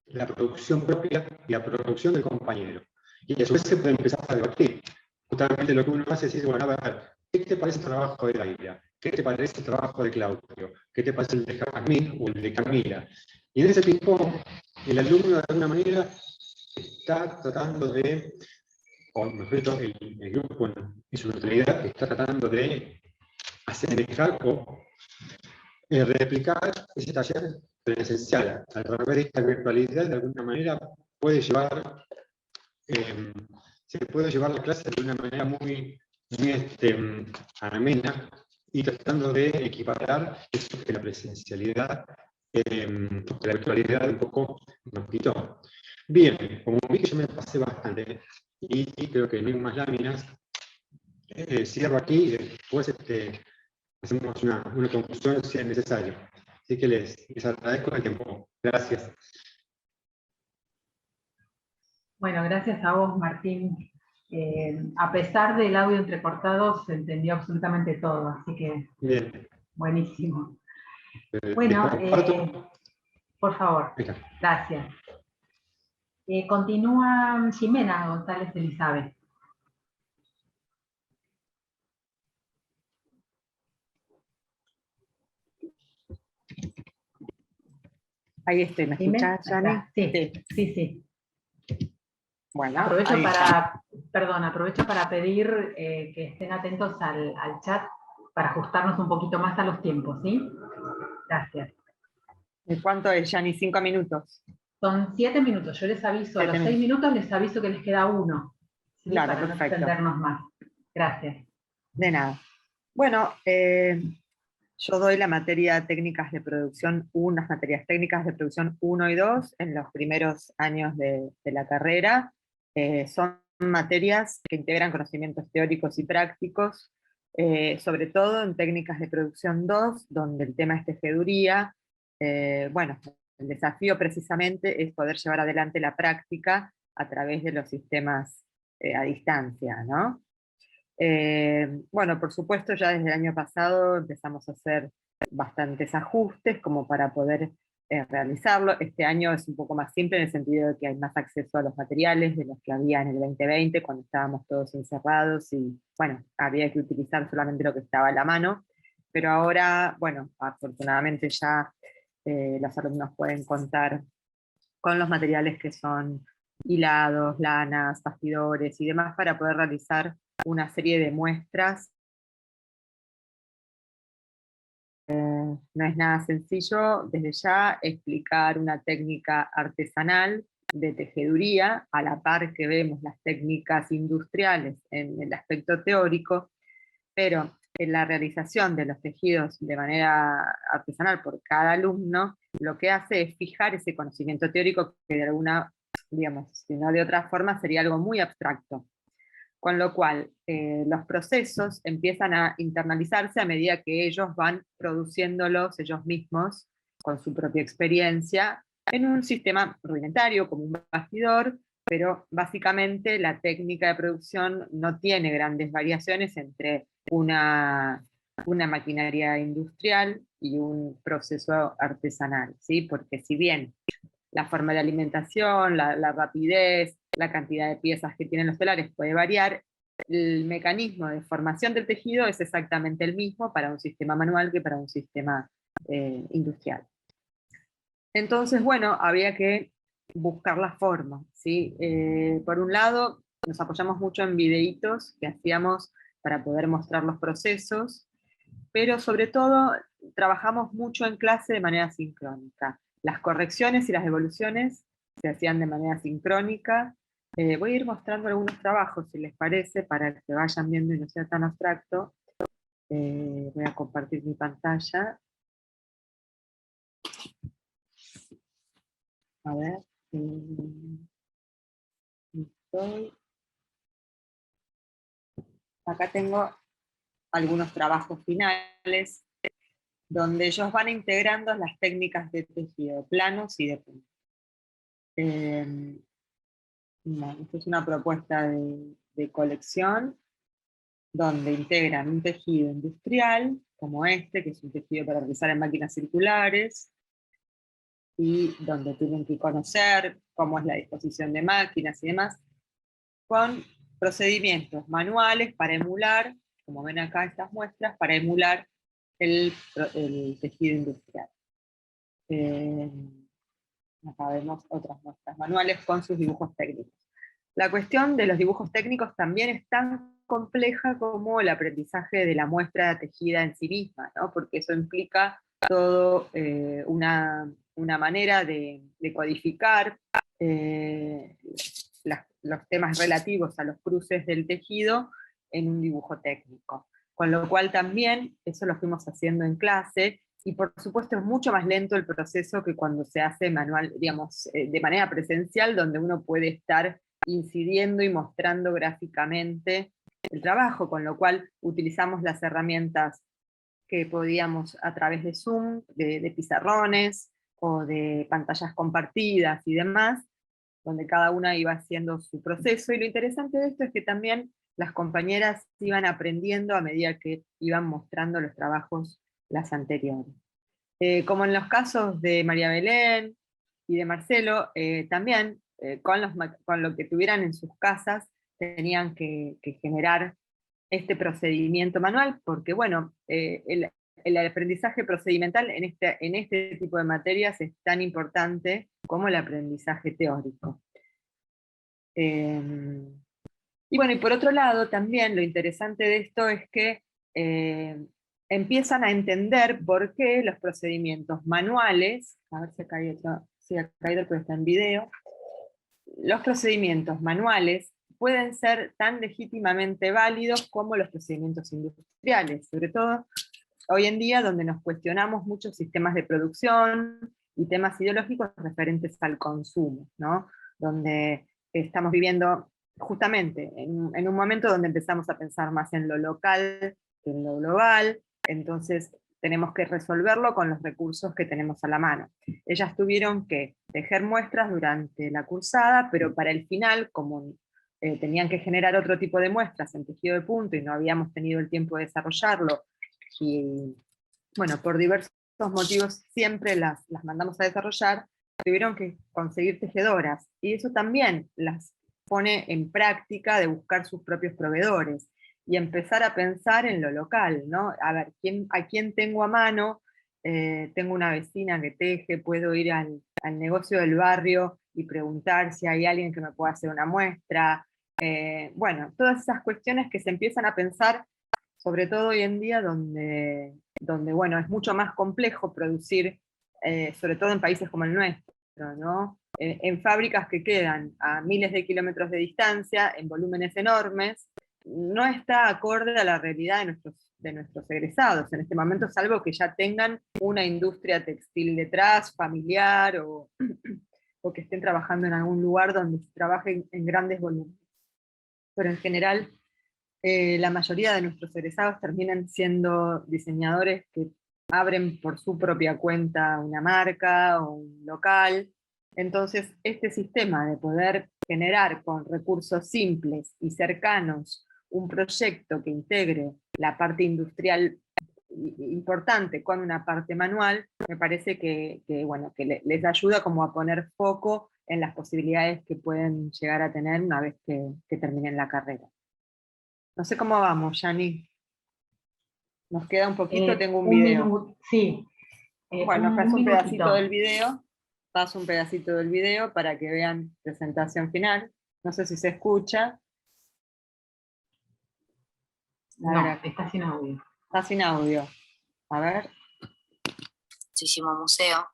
[SPEAKER 5] la producción propia y la producción del compañero. Y a su vez se puede empezar a debatir. Justamente lo que uno hace es decir, bueno, a ver, ¿qué te parece el trabajo de Laila? ¿Qué te parece el trabajo de Claudio? ¿Qué te parece el de Jazmín o el de Camila? Y en ese ping-pong, el alumno de alguna manera está tratando de, o mejor dicho, el grupo en su totalidad está tratando de asemejar o replicar ese taller presencial. A través de esta virtualidad, de alguna manera, puede llevar, se puede llevar la clase de una manera muy amena, y tratando de equiparar eso que la presencialidad, que la virtualidad un poco nos quitó. Bien, como vi que yo me pasé bastante, y creo que no hay más láminas, cierro aquí y después hacemos una conclusión si es necesario. Así que les agradezco el tiempo. Gracias.
[SPEAKER 1] Bueno, gracias a vos, Martín. A pesar del audio entrecortado, se entendió absolutamente todo, así que
[SPEAKER 5] Bien.
[SPEAKER 1] buenísimo. Bueno, por favor,
[SPEAKER 5] Mira.
[SPEAKER 1] gracias. Continúa Jimena González Elizabeth.
[SPEAKER 6] Ahí estoy, ¿me escuchás, Jani?
[SPEAKER 1] Sí.
[SPEAKER 6] Bueno,
[SPEAKER 1] aprovecho para pedir que estén atentos al chat para ajustarnos un poquito más a los tiempos, ¿sí? Gracias.
[SPEAKER 6] ¿Cuánto es, Jani? 5 minutos.
[SPEAKER 1] Son 7 minutos, yo les aviso, a los 6 minutos les aviso que les queda 1, ¿sí?
[SPEAKER 6] Claro,
[SPEAKER 1] Para
[SPEAKER 6] perfecto.
[SPEAKER 1] no extendernos más. Gracias.
[SPEAKER 6] De nada. Bueno, yo doy la materia técnicas de producción, unas materias técnicas de producción 1 y 2 en los primeros años de la carrera. Son materias que integran conocimientos teóricos y prácticos, sobre todo en técnicas de producción 2, donde el tema es tejeduría. Bueno, el desafío precisamente es poder llevar adelante la práctica a través de los sistemas a distancia, ¿no? Bueno, por supuesto, ya desde el año pasado empezamos a hacer bastantes ajustes como para poder realizarlo. Este año es un poco más simple en el sentido de que hay más acceso a los materiales de los que había en el 2020, cuando estábamos todos encerrados y, bueno, había que utilizar solamente lo que estaba a la mano. Pero ahora, bueno, afortunadamente ya los alumnos pueden contar con los materiales que son hilados, lanas, bastidores y demás para poder realizar una serie de muestras. No es nada sencillo desde ya explicar una técnica artesanal de tejeduría, a la par que vemos las técnicas industriales en el aspecto teórico, pero en la realización de los tejidos de manera artesanal por cada alumno, lo que hace es fijar ese conocimiento teórico que de alguna, digamos, si no de otra forma, sería algo muy abstracto. Con lo cual, los procesos empiezan a internalizarse a medida que ellos van produciéndolos ellos mismos, con su propia experiencia, en un sistema rudimentario, como un bastidor, pero básicamente la técnica de producción no tiene grandes variaciones entre una maquinaria industrial y un proceso artesanal, ¿sí? Porque si bien la forma de alimentación, la rapidez, la cantidad de piezas que tienen los telares puede variar, el mecanismo de formación del tejido es exactamente el mismo para un sistema manual que para un sistema industrial. Entonces, bueno, había que buscar la forma, ¿sí? Por un lado, nos apoyamos mucho en videitos que hacíamos para poder mostrar los procesos, pero sobre todo trabajamos mucho en clase de manera sincrónica. Las correcciones y las devoluciones se hacían de manera sincrónica. Voy a ir mostrando algunos trabajos, si les parece, para que vayan viendo y no sea tan abstracto. Voy a compartir mi pantalla. A ver. Acá tengo algunos trabajos finales, donde ellos van integrando las técnicas de tejido, planos y de punta. Bueno, esta es una propuesta de colección, donde integran un tejido industrial, como este, que es un tejido para realizar en máquinas circulares, y donde tienen que conocer cómo es la disposición de máquinas y demás, con procedimientos manuales para emular, como ven acá estas muestras, para emular el tejido industrial. Acá vemos otras muestras manuales con sus dibujos técnicos. La cuestión de los dibujos técnicos también es tan compleja como el aprendizaje de la muestra tejida en sí misma, ¿no? Porque eso implica todo una manera de codificar los temas relativos a los cruces del tejido en un dibujo técnico. Con lo cual también, eso lo fuimos haciendo en clase, y por supuesto es mucho más lento el proceso que cuando se hace manual, digamos, de manera presencial, donde uno puede estar incidiendo y mostrando gráficamente el trabajo, con lo cual utilizamos las herramientas que podíamos a través de Zoom, de pizarrones o de pantallas compartidas y demás, donde cada una iba haciendo su proceso. Y lo interesante de esto es que también las compañeras iban aprendiendo a medida que iban mostrando los trabajos las anteriores. Como en los casos de María Belén y de Marcelo, también con lo que tuvieran en sus casas tenían que generar este procedimiento manual, porque bueno, el aprendizaje procedimental en este tipo de materias es tan importante como el aprendizaje teórico. Y bueno, y por otro lado también lo interesante de esto es que empiezan a entender por qué los procedimientos manuales, a ver si ha caído, pero está en video, los procedimientos manuales pueden ser tan legítimamente válidos como los procedimientos industriales, sobre todo hoy en día donde nos cuestionamos muchos sistemas de producción y temas ideológicos referentes al consumo, ¿no? Donde estamos viviendo justamente en un momento donde empezamos a pensar más en lo local que en lo global, entonces tenemos que resolverlo con los recursos que tenemos a la mano. Ellas tuvieron que tejer muestras durante la cursada, pero para el final, como tenían que generar otro tipo de muestras en tejido de punto y no habíamos tenido el tiempo de desarrollarlo, y bueno, por diversos motivos siempre las mandamos a desarrollar, tuvieron que conseguir tejedoras, y eso también las pone en práctica de buscar sus propios proveedores, y empezar a pensar en lo local, ¿no? A ver, ¿a quién tengo a mano? Tengo una vecina que teje, puedo ir al negocio del barrio y preguntar si hay alguien que me pueda hacer una muestra. Bueno, todas esas cuestiones que se empiezan a pensar, sobre todo hoy en día, donde bueno, es mucho más complejo producir, sobre todo en países como el nuestro, ¿no? En fábricas que quedan a miles de kilómetros de distancia, en volúmenes enormes, no está acorde a la realidad de nuestros egresados en este momento, salvo que ya tengan una industria textil detrás, familiar, o que estén trabajando en algún lugar donde se trabaje en grandes volúmenes. Pero en general, la mayoría de nuestros egresados terminan siendo diseñadores que abren por su propia cuenta una marca o un local. Entonces, este sistema de poder generar con recursos simples y cercanos un proyecto que integre la parte industrial importante con una parte manual, me parece que les ayuda como a poner foco en las posibilidades que pueden llegar a tener una vez que terminen la carrera. No sé cómo vamos, Yani. Nos queda un poquito, tengo un video.
[SPEAKER 1] Sí.
[SPEAKER 6] Bueno, paso un pedacito del video. Paso un pedacito del video para que vean presentación final. No sé si se escucha.
[SPEAKER 1] No, está sin audio.
[SPEAKER 6] Está sin audio. A ver.
[SPEAKER 7] Muchísimo museo.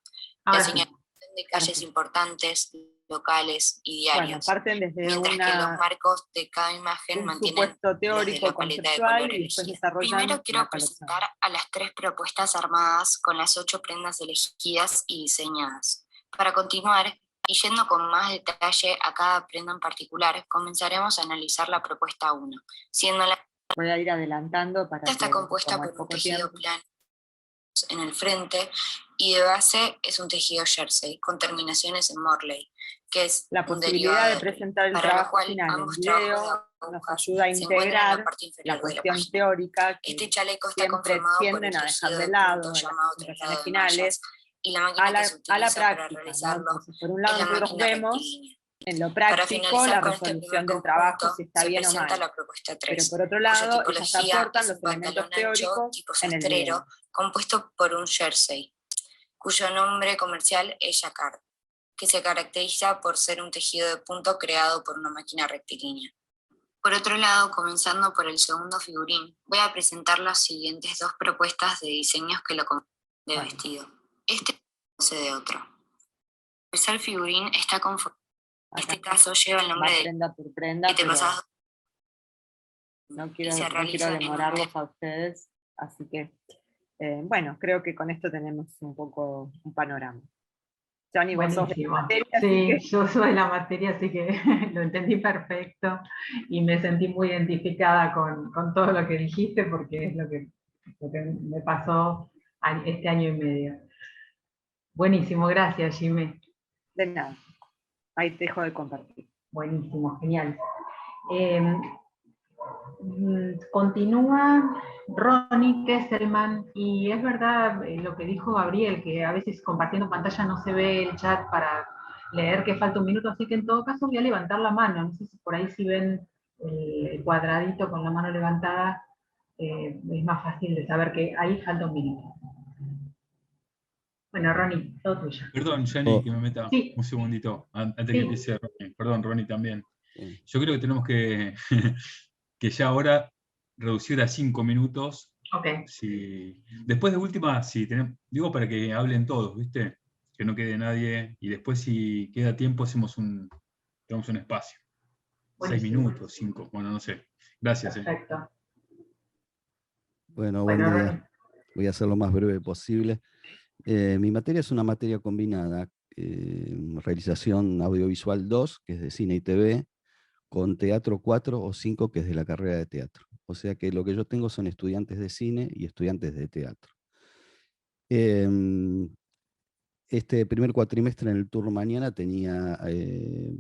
[SPEAKER 1] Ahora
[SPEAKER 7] Señalación de calles importantes, locales y diarios.
[SPEAKER 6] Bueno, parten desde
[SPEAKER 7] mientras que los marcos de cada imagen mantienen
[SPEAKER 6] supuesto teórico,
[SPEAKER 7] la paleta de
[SPEAKER 6] conceptual,
[SPEAKER 7] color
[SPEAKER 6] y después
[SPEAKER 7] elegida.
[SPEAKER 6] desarrollan.
[SPEAKER 7] Primero quiero presentar a las 3 propuestas armadas con las 8 prendas elegidas y diseñadas. Para continuar, y yendo con más detalle a cada prenda en particular, comenzaremos a analizar la propuesta 1, siendo la...
[SPEAKER 6] Voy a ir adelantando para
[SPEAKER 7] Esta está compuesta por un tejido plano en el frente, y de base es un tejido jersey con terminaciones en Morley, que es
[SPEAKER 6] la posibilidad de presentar el trabajo final en video nos ayuda a integrar la cuestión teórica que
[SPEAKER 7] este chaleco está
[SPEAKER 6] siempre tienden a dejar de lado en las presentaciones finales
[SPEAKER 7] y la máquina que se utiliza
[SPEAKER 6] a la
[SPEAKER 7] para
[SPEAKER 6] práctica,
[SPEAKER 7] realizarlo,
[SPEAKER 6] ¿no? Entonces, por un lado
[SPEAKER 7] es la
[SPEAKER 6] nosotros
[SPEAKER 7] máquina
[SPEAKER 6] vemos
[SPEAKER 7] rectilínea.
[SPEAKER 6] en lo
[SPEAKER 7] Para
[SPEAKER 6] práctico
[SPEAKER 7] finalizar
[SPEAKER 6] la
[SPEAKER 7] con este
[SPEAKER 6] resolución
[SPEAKER 7] primer
[SPEAKER 6] del trabajo,
[SPEAKER 7] conjunto,
[SPEAKER 6] si está
[SPEAKER 7] se
[SPEAKER 6] bien o
[SPEAKER 7] presenta
[SPEAKER 6] mal.
[SPEAKER 7] la propuesta 3,
[SPEAKER 6] Pero por otro
[SPEAKER 7] cuya
[SPEAKER 6] lado, ellas
[SPEAKER 7] tipología
[SPEAKER 6] aportan
[SPEAKER 7] es
[SPEAKER 6] los
[SPEAKER 7] un
[SPEAKER 6] elementos
[SPEAKER 7] pantalón ancho
[SPEAKER 6] teóricos
[SPEAKER 7] tipo
[SPEAKER 6] en el
[SPEAKER 7] sastrero,
[SPEAKER 6] video.
[SPEAKER 7] compuesto por un jersey, cuyo nombre comercial es jacquard, que se caracteriza por ser un tejido de punto creado por una máquina rectilínea. Por otro lado, comenzando por el segundo figurín, voy a presentar las siguientes 2 propuestas de diseños que lo componen de vestido. Este no sé de otro. El tercer figurín está conformado. En este caso lleva el nombre de
[SPEAKER 6] prenda por prenda,
[SPEAKER 7] que te pasas.
[SPEAKER 6] No quiero demorarlos a ustedes, así que bueno, creo que con esto tenemos un poco un panorama. Yani, vos sos de la materia,
[SPEAKER 1] sí, yo soy de la materia, así que lo entendí perfecto y me sentí muy identificada con todo lo que dijiste, porque es lo que lo que me pasó este año y medio. Buenísimo, gracias, Jimé.
[SPEAKER 6] De nada. Ahí te dejo de compartir.
[SPEAKER 1] Buenísimo, genial. Continúa Ronnie Kesselman, y es verdad lo que dijo Gabriel, que a veces compartiendo pantalla no se ve el chat para leer que falta un minuto, así que en todo caso voy a levantar la mano. No sé si por ahí si ven el cuadradito con la mano levantada, es más fácil de saber que ahí falta un minuto. Bueno, Ronnie, todo tuyo.
[SPEAKER 3] Perdón, Jenny, que me meta
[SPEAKER 1] Sí.
[SPEAKER 3] un segundito antes
[SPEAKER 1] Sí.
[SPEAKER 3] que empiece Ronnie. Perdón, Ronnie también.
[SPEAKER 8] Sí.
[SPEAKER 3] Yo creo que tenemos que, que ya ahora reducir a 5 minutos.
[SPEAKER 1] Ok.
[SPEAKER 3] Si, después de última, si tenemos, digo para que hablen todos, ¿viste? Que no quede nadie. Y después, si queda tiempo, tenemos un espacio. 6
[SPEAKER 1] Buenísimo.
[SPEAKER 3] minutos, 5, bueno, no sé. Gracias.
[SPEAKER 1] Perfecto.
[SPEAKER 8] Bueno, buen
[SPEAKER 1] Bueno,
[SPEAKER 8] día.
[SPEAKER 1] Ronnie.
[SPEAKER 8] Voy a hacer lo más breve posible. Mi materia es una materia combinada, realización audiovisual 2, que es de cine y TV, con teatro 4 o 5, que es de la carrera de teatro. O sea que lo que yo tengo son estudiantes de cine y estudiantes de teatro. Este primer cuatrimestre en el turno mañana tenía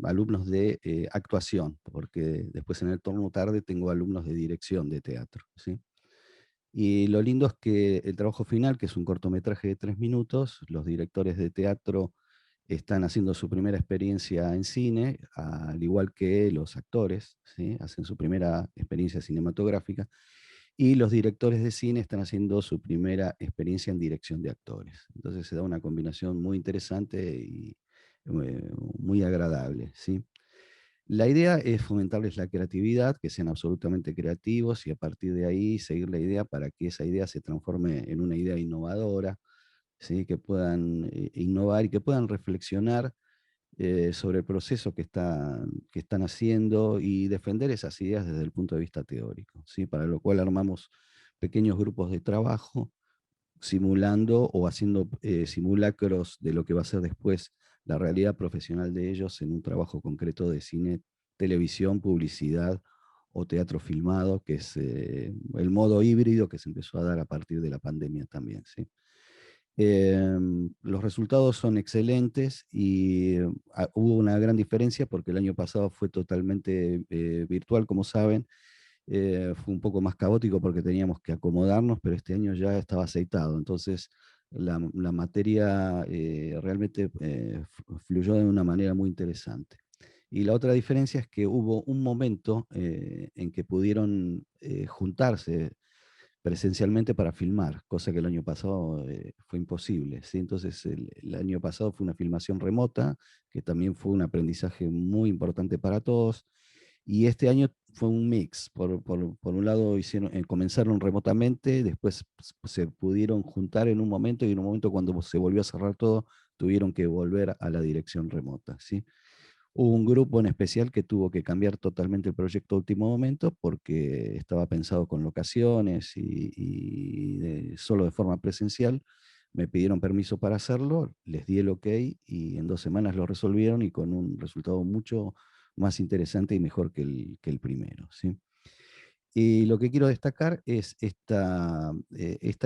[SPEAKER 8] alumnos de actuación, porque después en el turno tarde tengo alumnos de dirección de teatro, ¿sí? Y lo lindo es que el trabajo final, que es un cortometraje de 3 minutos, los directores de teatro están haciendo su primera experiencia en cine, al igual que los actores, ¿sí? Hacen su primera experiencia cinematográfica, y los directores de cine están haciendo su primera experiencia en dirección de actores. Entonces se da una combinación muy interesante y muy agradable, ¿sí? La idea es fomentarles la creatividad, que sean absolutamente creativos y a partir de ahí seguir la idea para que esa idea se transforme en una idea innovadora, ¿sí? Que puedan innovar y que puedan reflexionar sobre el proceso que están haciendo y defender esas ideas desde el punto de vista teórico, ¿sí? Para lo cual armamos pequeños grupos de trabajo simulando o haciendo simulacros de lo que va a ser después la realidad profesional de ellos en un trabajo concreto de cine, televisión, publicidad o teatro filmado, que es el modo híbrido que se empezó a dar a partir de la pandemia también, ¿sí? Los resultados son excelentes y hubo una gran diferencia porque el año pasado fue totalmente virtual, como saben. Fue un poco más caótico porque teníamos que acomodarnos, pero este año ya estaba aceitado. Entonces, la materia realmente fluyó de una manera muy interesante. Y la otra diferencia es que hubo un momento en que pudieron juntarse presencialmente para filmar, cosa que el año pasado fue imposible, ¿sí? Entonces, el año pasado fue una filmación remota, que también fue un aprendizaje muy importante para todos. Y este año fue un mix. Por un lado comenzaron remotamente, después se pudieron juntar en un momento y en un momento cuando se volvió a cerrar todo, tuvieron que volver a la dirección remota, ¿sí? Hubo un grupo en especial que tuvo que cambiar totalmente el proyecto a último momento porque estaba pensado con locaciones y solo de forma presencial. Me pidieron permiso para hacerlo, les di el ok y en 2 semanas lo resolvieron y con un resultado mucho más interesante y mejor que el primero, ¿sí? Y lo que quiero destacar es esta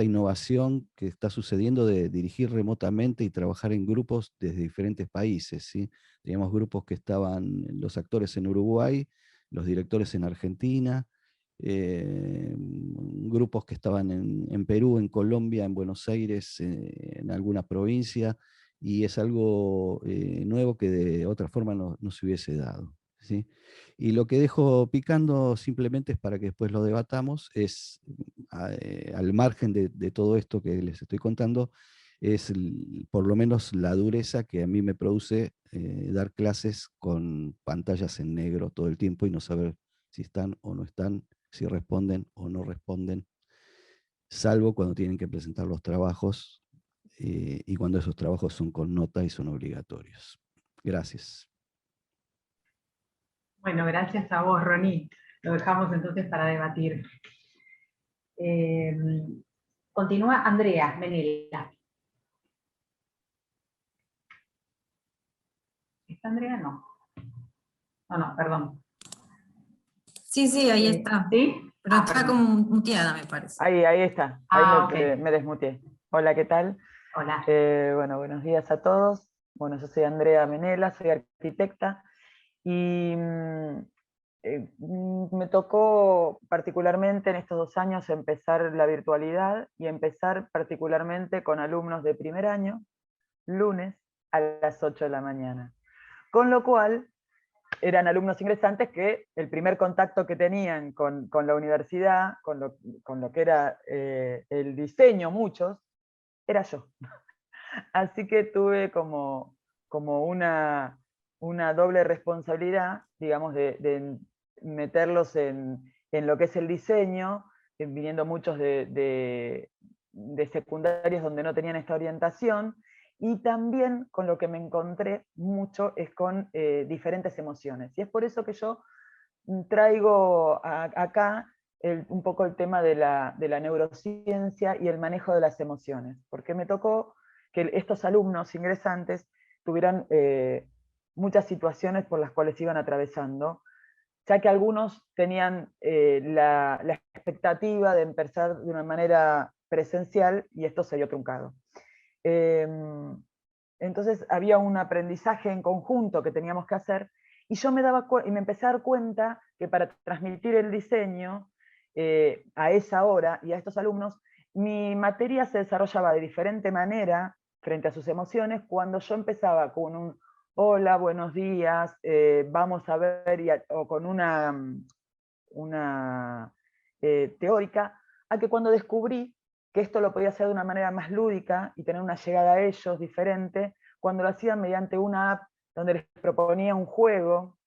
[SPEAKER 8] innovación que está sucediendo de dirigir remotamente y trabajar en grupos desde diferentes países, ¿sí? Teníamos grupos que estaban, los actores en Uruguay, los directores en Argentina, grupos que estaban en Perú, en Colombia, en Buenos Aires, en alguna provincia, y es algo nuevo que de otra forma no se hubiese dado, ¿sí? Y lo que dejo picando simplemente es para que después lo debatamos, es al margen de todo esto que les estoy contando, es por lo menos la dureza que a mí me produce dar clases con pantallas en negro todo el tiempo y no saber si están o no están, si responden o no responden, salvo cuando tienen que presentar los trabajos y cuando esos trabajos son con nota y son obligatorios. Gracias.
[SPEAKER 1] Bueno, gracias a vos, Ronnie. Lo dejamos entonces para debatir. Continúa Andrea Menela. ¿Está Andrea? No. No, perdón.
[SPEAKER 9] Sí, ahí está.
[SPEAKER 1] ¿Sí?
[SPEAKER 9] Pero está como muteada, me parece.
[SPEAKER 10] Ahí está, ahí
[SPEAKER 1] ok.
[SPEAKER 10] me desmuteé. Hola, ¿qué tal?
[SPEAKER 1] Hola.
[SPEAKER 10] Bueno, buenos días a todos. Bueno, yo soy Andrea Menela, soy arquitecta y me tocó particularmente en estos 2 años empezar la virtualidad y empezar particularmente con alumnos de primer año, lunes a las 8 de la mañana. Con lo cual, eran alumnos ingresantes que el primer contacto que tenían con la universidad, con lo que era el diseño, muchos, era yo. Así que tuve como una doble responsabilidad, digamos, de meterlos en lo que es el diseño, viniendo muchos de secundarias donde no tenían esta orientación, y también con lo que me encontré mucho es con diferentes emociones. Y es por eso que yo traigo acá un poco el tema de la neurociencia y el manejo de las emociones, porque me tocó que estos alumnos ingresantes tuvieran muchas situaciones por las cuales iban atravesando, ya que algunos tenían la expectativa de empezar de una manera presencial y esto se vio truncado. Entonces había un aprendizaje en conjunto que teníamos que hacer, y yo me empecé a dar cuenta que para transmitir el diseño a esa hora y a estos alumnos, mi materia se desarrollaba de diferente manera frente a sus emociones cuando yo empezaba con un hola, buenos días, vamos a ver, o con una teórica, a que cuando descubrí que esto lo podía hacer de una manera más lúdica y tener una llegada a ellos diferente, cuando lo hacía mediante una app donde les proponía un juego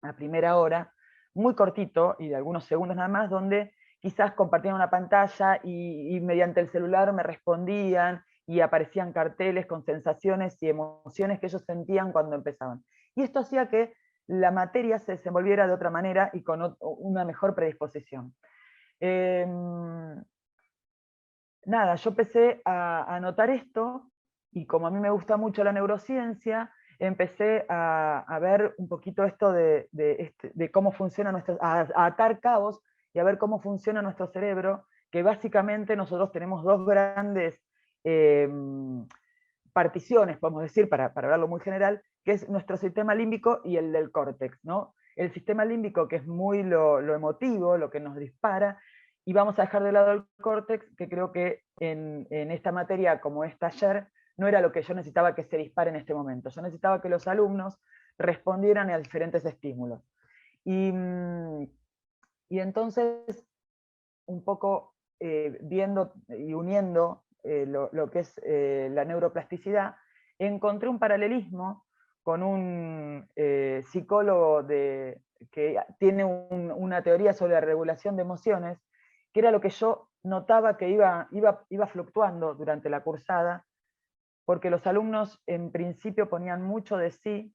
[SPEAKER 10] a primera hora, muy cortito y de algunos segundos nada más, donde quizás compartían una pantalla y mediante el celular me respondían y aparecían carteles con sensaciones y emociones que ellos sentían cuando empezaban. Y esto hacía que la materia se desenvolviera de otra manera y con una mejor predisposición. Nada, yo empecé a notar esto, y como a mí me gusta mucho la neurociencia, empecé a ver un poquito esto de cómo funciona a atar cabos y a ver cómo funciona nuestro cerebro, que básicamente nosotros tenemos dos grandes particiones, podemos decir, para hablarlo muy general, que es nuestro sistema límbico y el del córtex, ¿no? El sistema límbico, que es muy lo emotivo, lo que nos dispara, y vamos a dejar de lado el córtex, que creo que en esta materia, como es taller, no era lo que yo necesitaba que se dispare en este momento. Yo necesitaba que los alumnos respondieran a diferentes estímulos. Y entonces, un poco viendo y uniendo lo que es la neuroplasticidad, encontré un paralelismo con un psicólogo que tiene una teoría sobre la regulación de emociones, que era lo que yo notaba que iba fluctuando durante la cursada, porque los alumnos en principio ponían mucho de sí.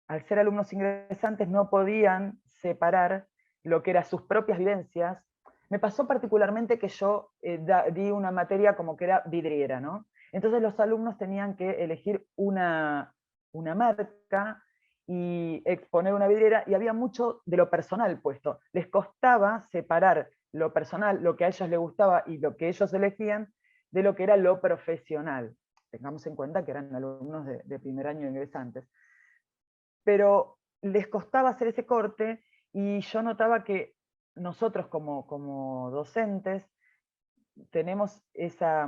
[SPEAKER 10] Al ser alumnos ingresantes no podían separar lo que eran sus propias vivencias. Me pasó particularmente que yo di una materia como que era vidriera, ¿no? Entonces los alumnos tenían que elegir una marca y exponer una vidriera, y había mucho de lo personal puesto. Les costaba separar lo personal, lo que a ellos les gustaba y lo que ellos elegían, de lo que era lo profesional. Tengamos en cuenta que eran alumnos de primer año ingresantes. Pero les costaba hacer ese corte, y yo notaba que nosotros como docentes tenemos esa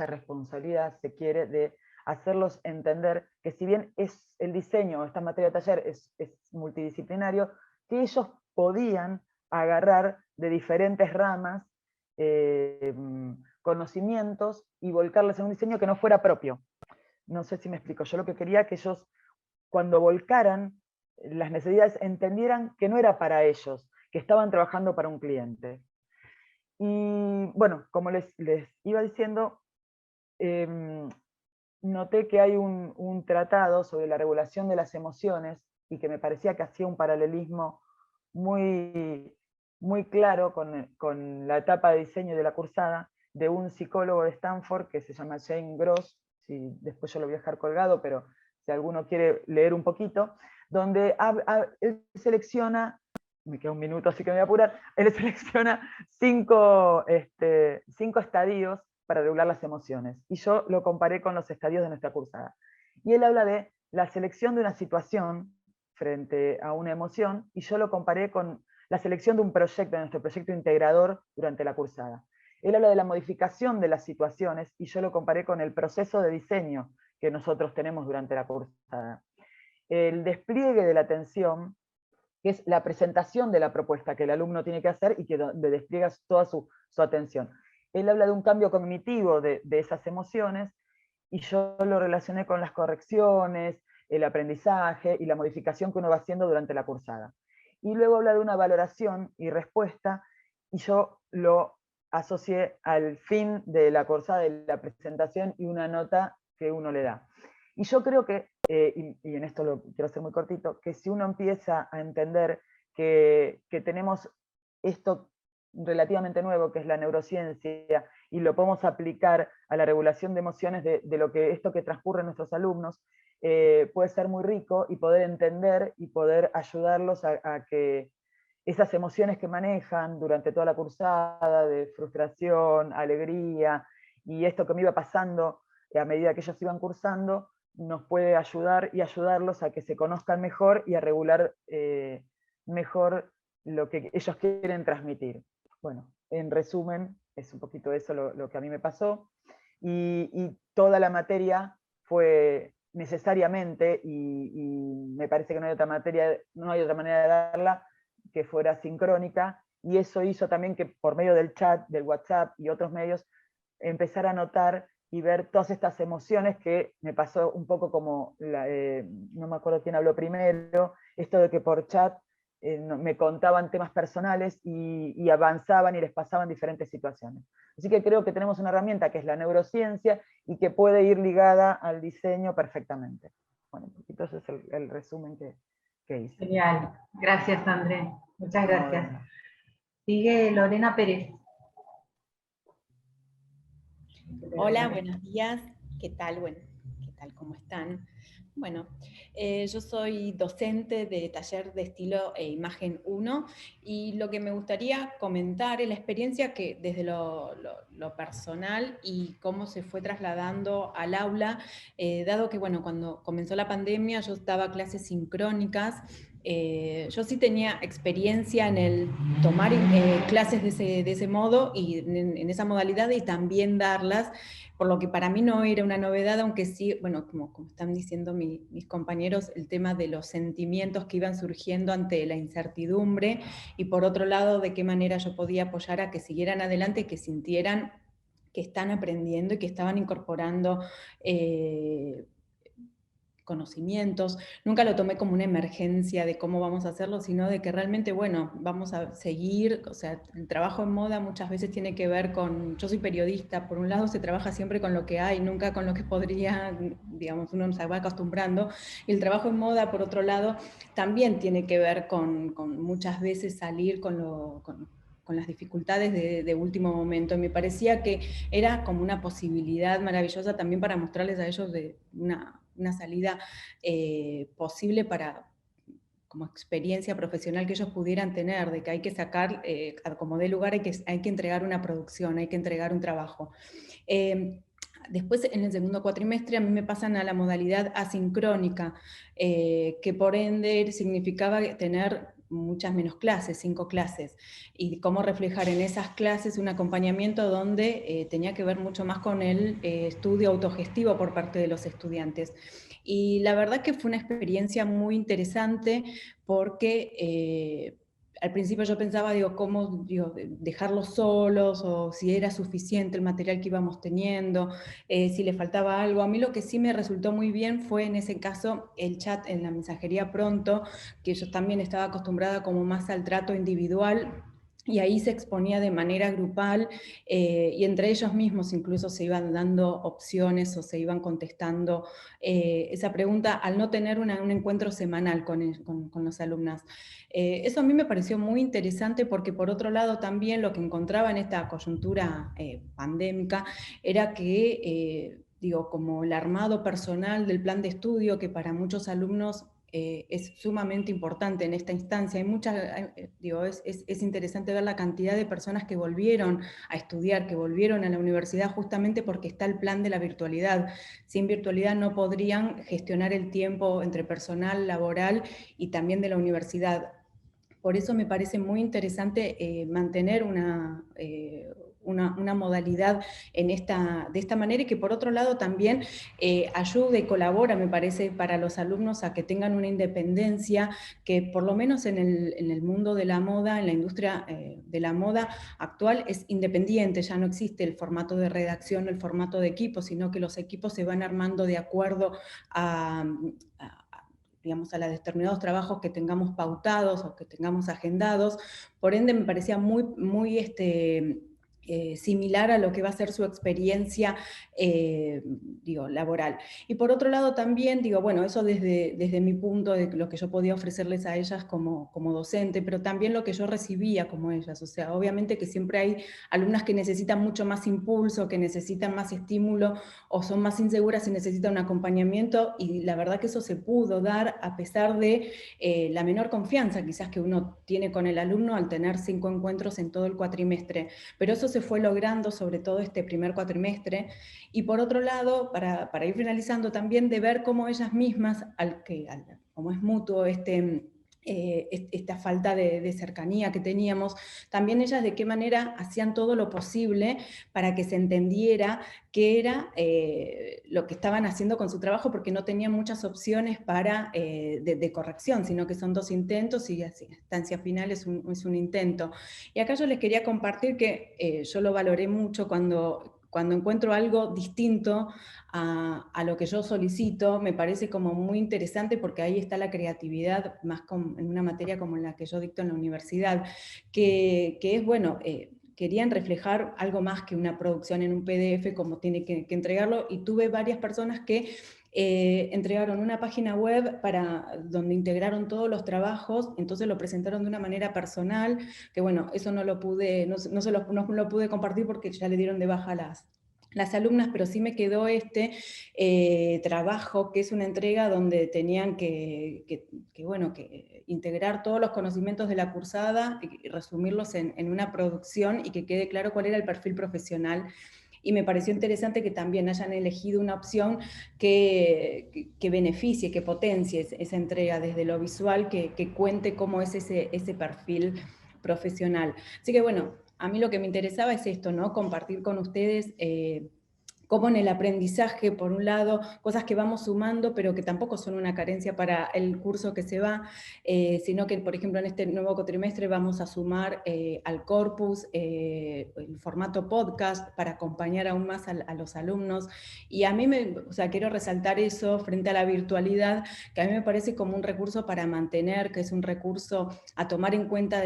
[SPEAKER 10] responsabilidad, se quiere, de hacerlos entender que si bien es el diseño, esta materia de taller es multidisciplinario, que ellos podían agarrar de diferentes ramas conocimientos y volcarles en un diseño que no fuera propio. No sé si me explico. Yo lo que quería que ellos, cuando volcaran las necesidades, entendieran que no era para ellos, que estaban trabajando para un cliente. Y bueno, como les iba diciendo, noté que hay un tratado sobre la regulación de las emociones, y que me parecía que hacía un paralelismo muy, muy claro con la etapa de diseño de la cursada, de un psicólogo de Stanford que se llama Jane Gross. Después yo lo voy a dejar colgado, pero si alguno quiere leer un poquito, donde él selecciona me queda un minuto, así que me voy a apurar, él selecciona 5 estadios para regular las emociones. Y yo lo comparé con los estadios de nuestra cursada. Y él habla de la selección de una situación frente a una emoción, y yo lo comparé con la selección de un proyecto, de nuestro proyecto integrador durante la cursada. Él habla de la modificación de las situaciones, y yo lo comparé con el proceso de diseño que nosotros tenemos durante la cursada. El despliegue de la atención, que es la presentación de la propuesta que el alumno tiene que hacer y que despliega toda su atención. Él habla de un cambio cognitivo de esas emociones, y yo lo relacioné con las correcciones, el aprendizaje y la modificación que uno va haciendo durante la cursada. Y luego habla de una valoración y respuesta, y yo lo asocié al fin de la cursada, de la presentación, y una nota que uno le da. Y yo creo que, y en esto lo quiero hacer muy cortito, que si uno empieza a entender que tenemos esto relativamente nuevo, que es la neurociencia, y lo podemos aplicar a la regulación de emociones de esto que transcurre en nuestros alumnos, puede ser muy rico, y poder entender y poder ayudarlos a que esas emociones que manejan durante toda la cursada, de frustración, alegría, y esto que me iba pasando a medida que ellos iban cursando, nos puede ayudar y ayudarlos a que se conozcan mejor y a regular mejor lo que ellos quieren transmitir. Bueno, en resumen, es un poquito eso lo que a mí me pasó, y toda la materia fue necesariamente, y me parece que no hay otra manera de darla que fuera sincrónica, y eso hizo también que por medio del chat, del WhatsApp y otros medios, empezar a notar y ver todas estas emociones que me pasó un poco como, no me acuerdo quién habló primero, esto de que por chat me contaban temas personales y avanzaban y les pasaban diferentes situaciones. Así que creo que tenemos una herramienta que es la neurociencia y que puede ir ligada al diseño perfectamente. Bueno, un poquito ese es el resumen que hice.
[SPEAKER 1] Genial, gracias André, muchas gracias. Sigue Lorena Pérez.
[SPEAKER 11] Hola, buenos días. ¿Qué tal? Bueno, ¿qué tal? ¿Cómo están? Bueno, yo soy docente de taller de estilo e imagen 1, y lo que me gustaría comentar es la experiencia que desde lo personal y cómo se fue trasladando al aula, dado que, bueno, cuando comenzó la pandemia yo daba clases sincrónicas. Yo sí tenía experiencia en el tomar clases de ese modo y en esa modalidad, y también darlas, por lo que para mí no era una novedad, aunque sí, bueno, como están diciendo mis compañeros, el tema de los sentimientos que iban surgiendo ante la incertidumbre, y por otro lado, de qué manera yo podía apoyar a que siguieran adelante y que sintieran que están aprendiendo y que estaban incorporando conocimientos. Nunca lo tomé como una emergencia de cómo vamos a hacerlo, sino de que realmente, bueno, vamos a seguir. O sea, el trabajo en moda muchas veces tiene que ver con, yo soy periodista, por un lado se trabaja siempre con lo que hay, nunca con lo que podría, digamos, uno se va acostumbrando, y el trabajo en moda, por otro lado, también tiene que ver con muchas veces salir con las dificultades de último momento. Me parecía que era como una posibilidad maravillosa también para mostrarles a ellos de una salida posible para, como experiencia profesional que ellos pudieran tener, de que hay que sacar, como dé lugar, hay que entregar una producción, hay que entregar un trabajo. Después, en el segundo cuatrimestre, a mí me pasan a la modalidad asincrónica, que por ende significaba tener muchas menos clases, 5 clases, y cómo reflejar en esas clases un acompañamiento donde tenía que ver mucho más con el estudio autogestivo por parte de los estudiantes. Y la verdad que fue una experiencia muy interesante, porque al principio yo pensaba, cómo dejarlos solos, o si era suficiente el material que íbamos teniendo, si le faltaba algo. A mí lo que sí me resultó muy bien fue, en ese caso, el chat en la mensajería Pronto, que yo también estaba acostumbrada como más al trato individual, y ahí se exponía de manera grupal, y entre ellos mismos incluso se iban dando opciones o se iban contestando esa pregunta, al no tener un encuentro semanal con los alumnos. Eso a mí me pareció muy interesante, porque por otro lado también lo que encontraba en esta coyuntura pandémica era que, como el armado personal del plan de estudio, que para muchos alumnos es sumamente importante en esta instancia. Hay muchas, digo, es interesante ver la cantidad de personas que volvieron a estudiar, que volvieron a la universidad justamente porque está el plan de la virtualidad. Sin virtualidad no podrían gestionar el tiempo entre personal, laboral y también de la universidad. Por eso me parece muy interesante mantener una modalidad de esta manera, y que por otro lado también ayude y colabora, me parece, para los alumnos a que tengan una independencia que por lo menos en el mundo de la moda, en la industria de la moda actual, es independiente. Ya no existe el formato de redacción, el formato de equipo, sino que los equipos se van armando de acuerdo digamos, a los determinados trabajos que tengamos pautados o que tengamos agendados. Por ende, me parecía muy similar a lo que va a ser su experiencia laboral. Y por otro lado también, bueno, eso desde mi punto de lo que yo podía ofrecerles a ellas como docente, pero también lo que yo recibía como ellas. O sea, obviamente que siempre hay alumnas que necesitan mucho más impulso, que necesitan más estímulo, o son más inseguras y necesitan un acompañamiento, y la verdad que eso se pudo dar a pesar de la menor confianza quizás que uno tiene con el alumno al tener 5 encuentros en todo el cuatrimestre. Pero eso se fue logrando, sobre todo este primer cuatrimestre. Y por otro lado, para ir finalizando también, de ver cómo ellas mismas, como es mutuo esta falta de cercanía que teníamos, también ellas de qué manera hacían todo lo posible para que se entendiera qué era lo que estaban haciendo con su trabajo, porque no tenían muchas opciones de corrección, sino que son 2 intentos y así, la instancia final es un intento. Y acá yo les quería compartir que yo lo valoré mucho cuando encuentro algo distinto a lo que yo solicito. Me parece como muy interesante, porque ahí está la creatividad, más en una materia como en la que yo dicto en la universidad, que es, bueno, querían reflejar algo más que una producción en un PDF, como tiene que entregarlo, y tuve varias personas que entregaron una página web donde integraron todos los trabajos, entonces lo presentaron de una manera personal, que bueno, eso no lo pude compartir porque ya le dieron de baja las alumnas, pero sí me quedó trabajo, que es una entrega donde tenían que integrar todos los conocimientos de la cursada y resumirlos en una producción, y que quede claro cuál era el perfil profesional. Y me pareció interesante que también hayan elegido una opción que beneficie, que potencie esa entrega desde lo visual, que cuente cómo es ese perfil profesional. Así que bueno, a mí lo que me interesaba es esto, ¿no? Compartir con ustedes cómo en el aprendizaje, por un lado, cosas que vamos sumando, pero que tampoco son una carencia para el curso que se va, sino que, por ejemplo, en este nuevo cuatrimestre vamos a sumar al corpus el formato podcast para acompañar aún más a los alumnos. Y a mí, quiero resaltar eso frente a la virtualidad, que a mí me parece como un recurso para mantener, que es un recurso a tomar en cuenta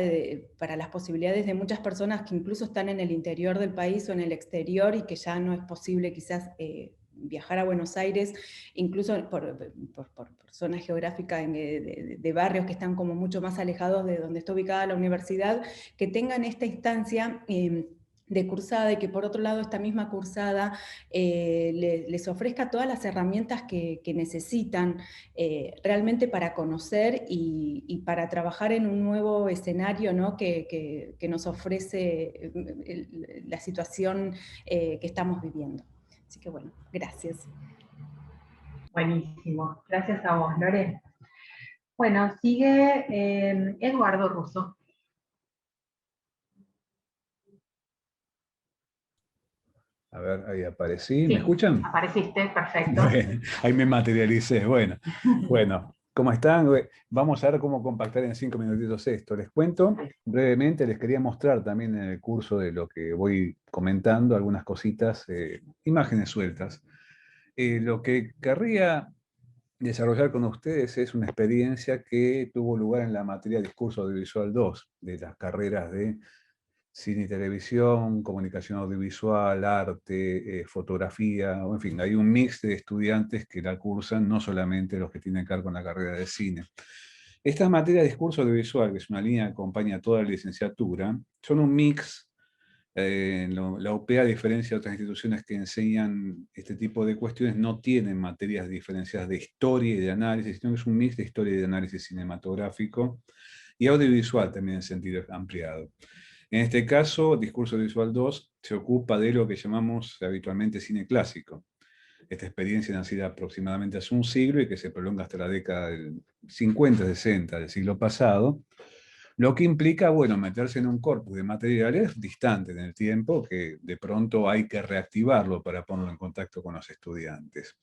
[SPEAKER 11] para las posibilidades de muchas personas que incluso están en el interior del país o en el exterior, y que ya no es posible quizás viajar a Buenos Aires, incluso por zonas geográficas de barrios que están como mucho más alejados de donde está ubicada la universidad, que tengan esta instancia de cursada, y que por otro lado esta misma cursada les ofrezca todas las herramientas que necesitan realmente para conocer y para trabajar en un nuevo escenario, ¿no? que nos ofrece la situación que estamos viviendo. Así que bueno, gracias.
[SPEAKER 1] Buenísimo, gracias a vos, Lore. Bueno, sigue Eduardo Russo.
[SPEAKER 12] A ver, ahí aparecí.
[SPEAKER 1] Sí,
[SPEAKER 12] ¿me escuchan?
[SPEAKER 1] Apareciste, perfecto.
[SPEAKER 12] Bueno, ahí me materialicé. Bueno, ¿cómo están? Vamos a ver cómo compactar en 5 minutitos esto. Les cuento brevemente, les quería mostrar también en el curso de lo que voy comentando, algunas cositas, imágenes sueltas. Lo que querría desarrollar con ustedes es una experiencia que tuvo lugar en la materia Discurso Audiovisual 2 de las carreras de cine y televisión, comunicación audiovisual, arte, fotografía, o en fin, hay un mix de estudiantes que la cursan, no solamente los que tienen que ver con la carrera de cine. Estas materias de discurso audiovisual, que es una línea que acompaña toda la licenciatura, son un mix La UPA, a diferencia de otras instituciones que enseñan este tipo de cuestiones, no tienen materias diferenciadas de historia y de análisis, sino que es un mix de historia y de análisis cinematográfico y audiovisual también en sentido ampliado. En este caso, Discurso Visual 2 se ocupa de lo que llamamos habitualmente cine clásico. Esta experiencia nacida aproximadamente hace un siglo y que se prolonga hasta la década del 50-60 del siglo pasado, lo que implica, bueno, meterse en un corpus de materiales distante en el tiempo, que de pronto hay que reactivarlo para ponerlo en contacto con los estudiantes.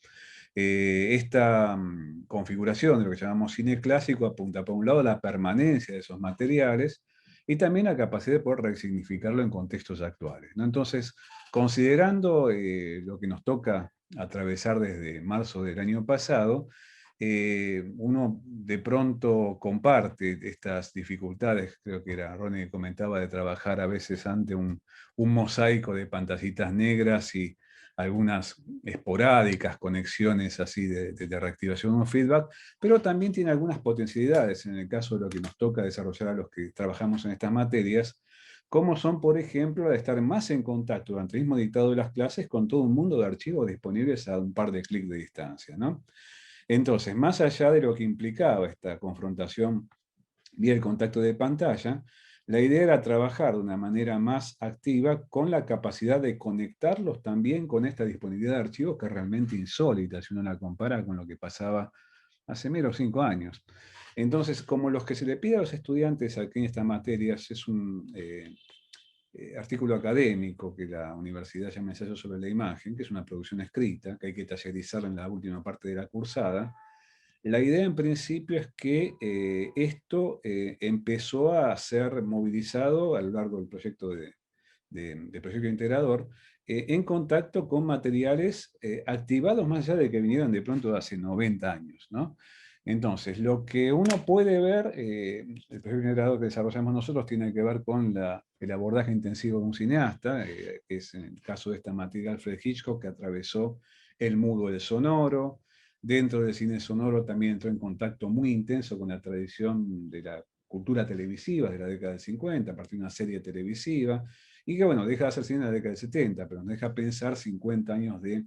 [SPEAKER 12] Esta configuración de lo que llamamos cine clásico apunta por un lado a la permanencia de esos materiales y también la capacidad de poder resignificarlo en contextos actuales, ¿no? Entonces, considerando lo que nos toca atravesar desde marzo del año pasado, uno de pronto comparte estas dificultades, creo que era Ronnie que comentaba, de trabajar a veces ante un mosaico de pantallitas negras y algunas esporádicas conexiones así de reactivación o feedback, pero también tiene algunas potencialidades en el caso de lo que nos toca desarrollar a los que trabajamos en estas materias, como son, por ejemplo, de estar más en contacto durante el mismo dictado de las clases con todo un mundo de archivos disponibles a un par de clics de distancia, ¿no? Entonces, más allá de lo que implicaba esta confrontación vía el contacto de pantalla, la idea era trabajar de una manera más activa con la capacidad de conectarlos también con esta disponibilidad de archivos que es realmente insólita si uno la compara con lo que pasaba hace menos 5 años. Entonces, como los que se le pide a los estudiantes aquí en estas materias es un artículo académico que la universidad llama Ensayo sobre la imagen, que es una producción escrita, que hay que tallerizar en la última parte de la cursada, la idea en principio es que esto empezó a ser movilizado a lo largo del proyecto de proyecto integrador, en contacto con materiales activados más allá de que vinieran de pronto de hace 90 años, ¿no? Entonces, lo que uno puede ver, el proyecto integrador que desarrollamos nosotros tiene que ver con el abordaje intensivo de un cineasta, que es en el caso de esta materia Alfred Hitchcock, que atravesó el mudo, el sonoro. Dentro del cine sonoro también entró en contacto muy intenso con la tradición de la cultura televisiva de la década del 50, a partir de una serie televisiva, y que bueno, deja de hacer cine en la década del 70, pero nos deja pensar 50 años de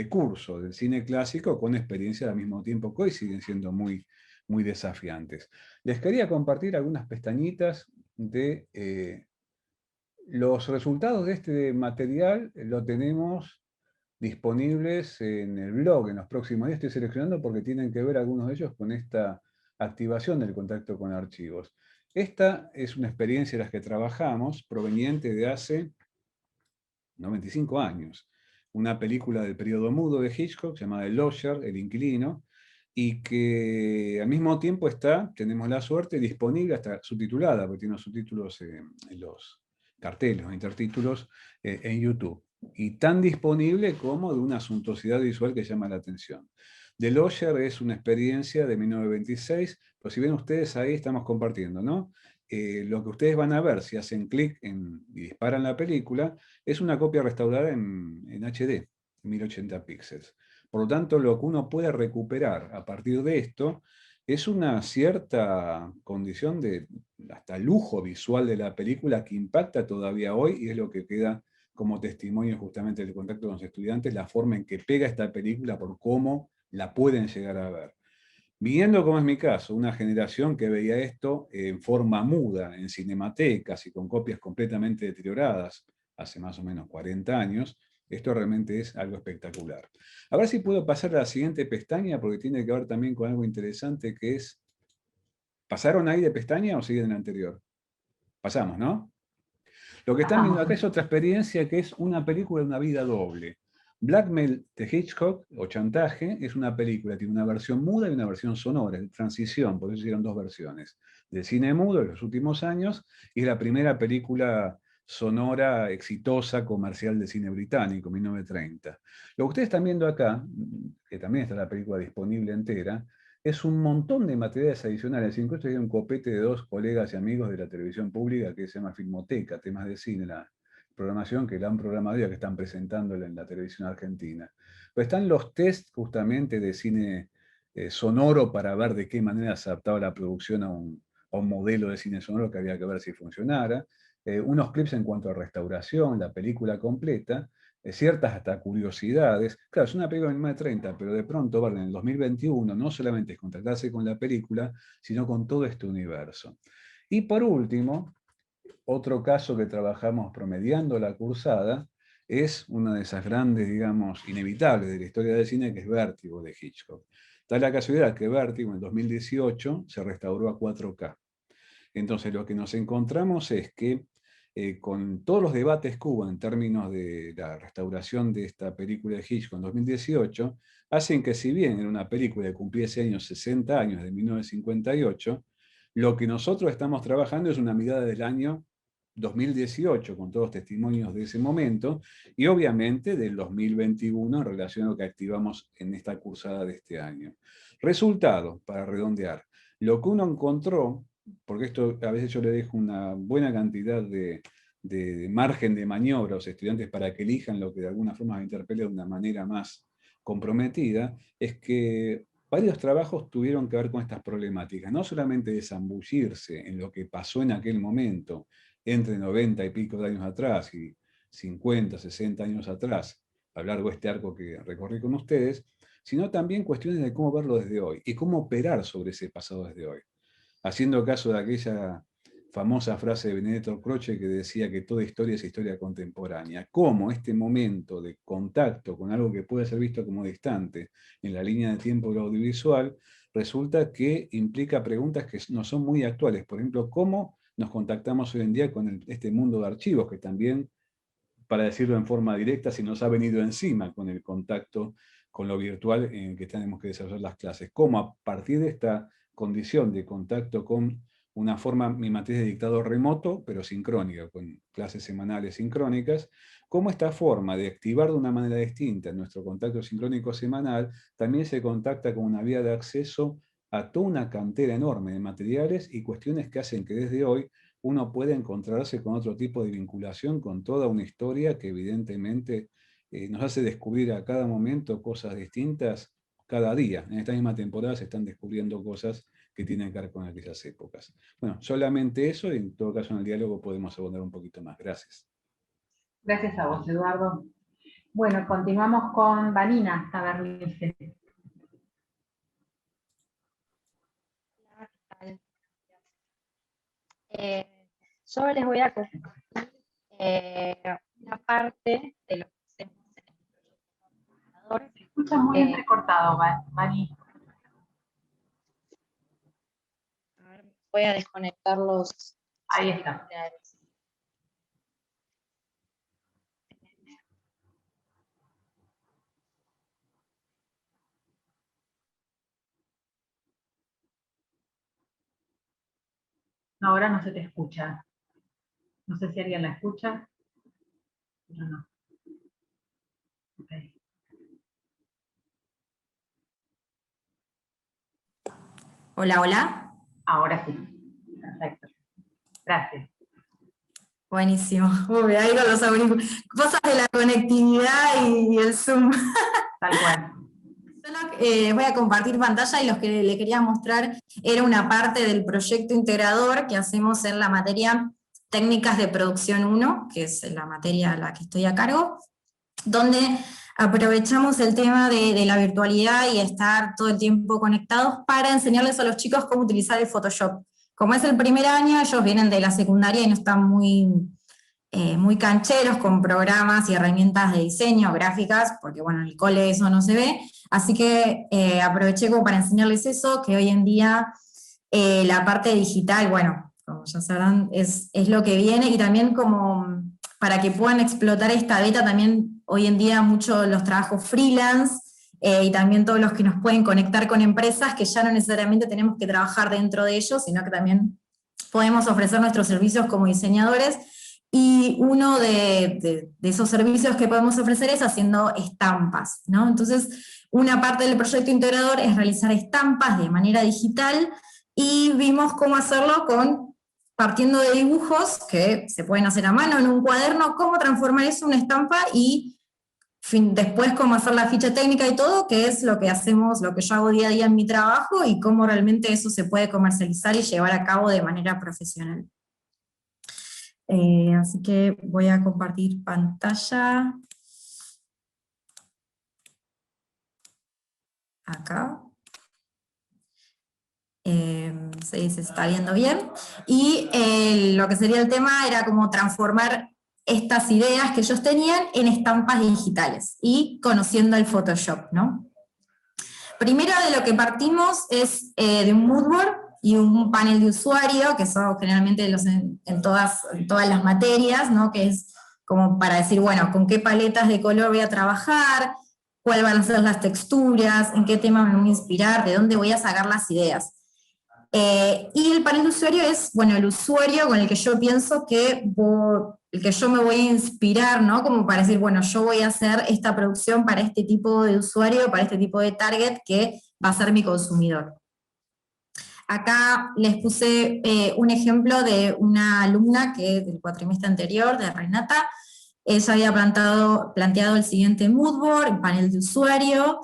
[SPEAKER 12] curso del cine clásico con experiencias al mismo tiempo que hoy siguen siendo muy, muy desafiantes. Les quería compartir algunas pestañitas de los resultados de este material. Lo tenemos disponibles en el blog en los próximos días. Estoy seleccionando porque tienen que ver algunos de ellos con esta activación del contacto con archivos. Esta es una experiencia en la que trabajamos proveniente de hace 95 años. Una película del periodo mudo de Hitchcock llamada El Lodger, El Inquilino, y que al mismo tiempo está, tenemos la suerte, disponible, hasta subtitulada, porque tiene los subtítulos en los carteles, intertítulos en YouTube. Y tan disponible como de una suntuosidad visual que llama la atención. The Lodger es una experiencia de 1926, pero si ven ustedes ahí estamos compartiendo, ¿no? Lo que ustedes van a ver si hacen clic y disparan la película es una copia restaurada en HD, 1080 píxeles. Por lo tanto, lo que uno puede recuperar a partir de esto es una cierta condición de hasta lujo visual de la película que impacta todavía hoy y es lo que queda como testimonio justamente del contacto con los estudiantes, la forma en que pega esta película por cómo la pueden llegar a ver. Viendo como es mi caso, una generación que veía esto en forma muda, en cinematecas y con copias completamente deterioradas, hace más o menos 40 años, esto realmente es algo espectacular. A ver si puedo pasar a la siguiente pestaña, porque tiene que ver también con algo interesante que es... ¿Pasaron ahí de pestaña o siguen en la anterior? Pasamos, ¿no? Lo que están viendo acá es otra experiencia que es una película de una vida doble. Blackmail de Hitchcock, o Chantaje, es una película, tiene una versión muda y una versión sonora, de transición, por eso hicieron dos versiones. Del cine mudo de los últimos años, y es la primera película sonora exitosa comercial de cine británico, 1930. Lo que ustedes están viendo acá, que también está la película disponible entera, es un montón de materiales adicionales. Incluso hay un copete de dos colegas y amigos de la televisión pública que se llama Filmoteca, temas de cine, la programación que la han programado ya que están presentándola en la televisión argentina. Pues están los test justamente de cine sonoro para ver de qué manera se adaptaba la producción a un modelo de cine sonoro que había que ver si funcionara. unos clips en cuanto a restauración, la película completa, ciertas hasta curiosidades. Claro, es una película de 1930, pero de pronto, vale, en el 2021 no solamente es contactarse con la película, sino con todo este universo. Y por último, otro caso que trabajamos promediando la cursada es una de esas grandes, digamos, inevitables de la historia del cine, que es Vértigo, de Hitchcock. Da la casualidad que Vértigo en 2018 se restauró a 4K. Entonces lo que nos encontramos es que con todos los debates que hubo en términos de la restauración de esta película de Hitchcock en 2018, hacen que, si bien era una película que cumplía ese año 60 años, de 1958, lo que nosotros estamos trabajando es una mirada del año 2018, con todos los testimonios de ese momento, y obviamente del 2021 en relación a lo que activamos en esta cursada de este año. Resultado, para redondear, lo que uno encontró, porque esto a veces yo le dejo una buena cantidad de margen de maniobra a los estudiantes para que elijan lo que de alguna forma interpele de una manera más comprometida, es que varios trabajos tuvieron que ver con estas problemáticas, no solamente de zambullirse en lo que pasó en aquel momento, entre 90 y pico de años atrás y 50, 60 años atrás, a lo largo de este arco que recorrí con ustedes, sino también cuestiones de cómo verlo desde hoy y cómo operar sobre ese pasado desde hoy. Haciendo caso de aquella famosa frase de Benedetto Croce que decía que toda historia es historia contemporánea, cómo este momento de contacto con algo que puede ser visto como distante en la línea de tiempo del audiovisual, resulta que implica preguntas que no son muy actuales. Por ejemplo, ¿cómo nos contactamos hoy en día con este mundo de archivos que también, para decirlo en forma directa, se nos ha venido encima con el contacto con lo virtual en el que tenemos que desarrollar las clases? ¿Cómo a partir de esta condición de contacto con una forma, mi matriz de dictado remoto, pero sincrónica, con clases semanales sincrónicas, cómo esta forma de activar de una manera distinta nuestro contacto sincrónico semanal también se contacta con una vía de acceso a toda una cantera enorme de materiales y cuestiones que hacen que desde hoy uno pueda encontrarse con otro tipo de vinculación con toda una historia que evidentemente nos hace descubrir a cada momento cosas distintas cada día. En esta misma temporada se están descubriendo cosas que tienen que ver con aquellas épocas. Bueno, solamente eso, y en todo caso en el diálogo podemos abundar un poquito más. Gracias.
[SPEAKER 1] Gracias a vos, Eduardo. Bueno, continuamos con Vanina Tabernice.
[SPEAKER 13] Yo les voy a compartir una parte de lo que hacemos en el proyecto.
[SPEAKER 1] Se escucha muy entrecortado, Vani.
[SPEAKER 13] Voy a desconectar los...
[SPEAKER 1] Ahí está. No, ahora no se te escucha. No sé si alguien la escucha, pero no. Okay.
[SPEAKER 9] Hola, hola.
[SPEAKER 1] Ahora sí. Perfecto. Gracias.
[SPEAKER 9] Buenísimo. Uy, ahí con los auriculares. Cosas de la conectividad y el Zoom.
[SPEAKER 1] Tal cual.
[SPEAKER 9] Voy a compartir pantalla y lo que le quería mostrar era una parte del proyecto integrador que hacemos en la materia Técnicas de Producción 1, que es la materia a la que estoy a cargo, donde aprovechamos el tema de la virtualidad y estar todo el tiempo conectados para enseñarles a los chicos cómo utilizar el Photoshop. Como es el primer año, ellos vienen de la secundaria y no están muy cancheros con programas y herramientas de diseño, gráficas, porque bueno, en el cole eso no se ve, así que aproveché como para enseñarles eso, que hoy en día la parte digital, bueno, como ya sabrán, es lo que viene, y también como para que puedan explotar esta beta, también hoy en día muchos los trabajos freelance, y también todos los que nos pueden conectar con empresas, que ya no necesariamente tenemos que trabajar dentro de ellos, sino que también podemos ofrecer nuestros servicios como diseñadores. Y uno de esos servicios que podemos ofrecer es haciendo estampas, ¿no? Entonces, una parte del proyecto integrador es realizar estampas de manera digital, y vimos cómo hacerlo partiendo de dibujos que se pueden hacer a mano en un cuaderno, cómo transformar eso en una estampa, y después cómo hacer la ficha técnica y todo, que es lo que hacemos, lo que yo hago día a día en mi trabajo, y cómo realmente eso se puede comercializar y llevar a cabo de manera profesional. Así que voy a compartir pantalla. Acá. Sí, se está viendo bien. Y lo que sería el tema era como transformar estas ideas que ellos tenían en estampas digitales y conociendo el Photoshop, ¿no? Primero de lo que partimos es de un moodboard y un panel de usuario, que son generalmente en todas las materias, ¿no? Que es como para decir, bueno, con qué paletas de color voy a trabajar, cuáles van a ser las texturas, en qué tema me voy a inspirar, de dónde voy a sacar las ideas. Y el panel de usuario es, bueno, el usuario con el que yo pienso el que yo me voy a inspirar, ¿no? Como para decir, bueno, yo voy a hacer esta producción para este tipo de usuario, para este tipo de target que va a ser mi consumidor. Acá les puse un ejemplo de una alumna que del cuatrimestre anterior, de Renata. Ella había planteado el siguiente moodboard, el panel de usuario,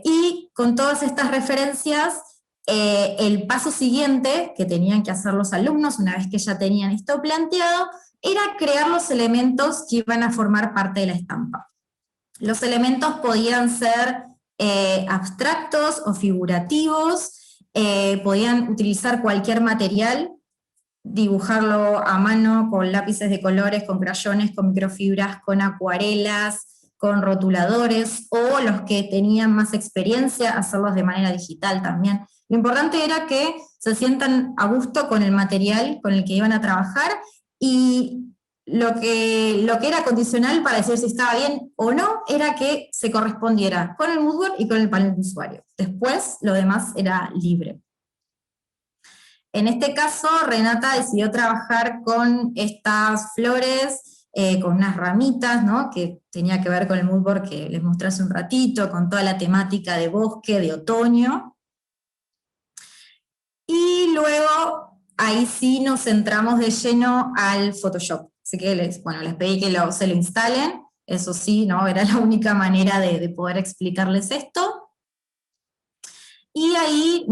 [SPEAKER 9] y con todas estas referencias, el paso siguiente que tenían que hacer los alumnos, una vez que ya tenían esto planteado, era crear los elementos que iban a formar parte de la estampa. Los elementos podían ser abstractos o figurativos, podían utilizar cualquier material, dibujarlo a mano con lápices de colores, con crayones, con microfibras, con acuarelas, con rotuladores, o los que tenían más experiencia, hacerlos de manera digital también. Lo importante era que se sientan a gusto con el material con el que iban a trabajar, y lo que era condicional para decir si estaba bien o no era que se correspondiera con el moodboard y con el panel de usuario. Después, lo demás era libre. En este caso, Renata decidió trabajar con estas flores, con unas ramitas, ¿no? Que tenía que ver con el moodboard que les mostré hace un ratito, con toda la temática de bosque, de otoño. Y luego, ahí sí nos centramos de lleno al Photoshop. Así que les pedí que se lo instalen. Eso sí, ¿no? Era la única manera de poder explicarles esto. Y ahí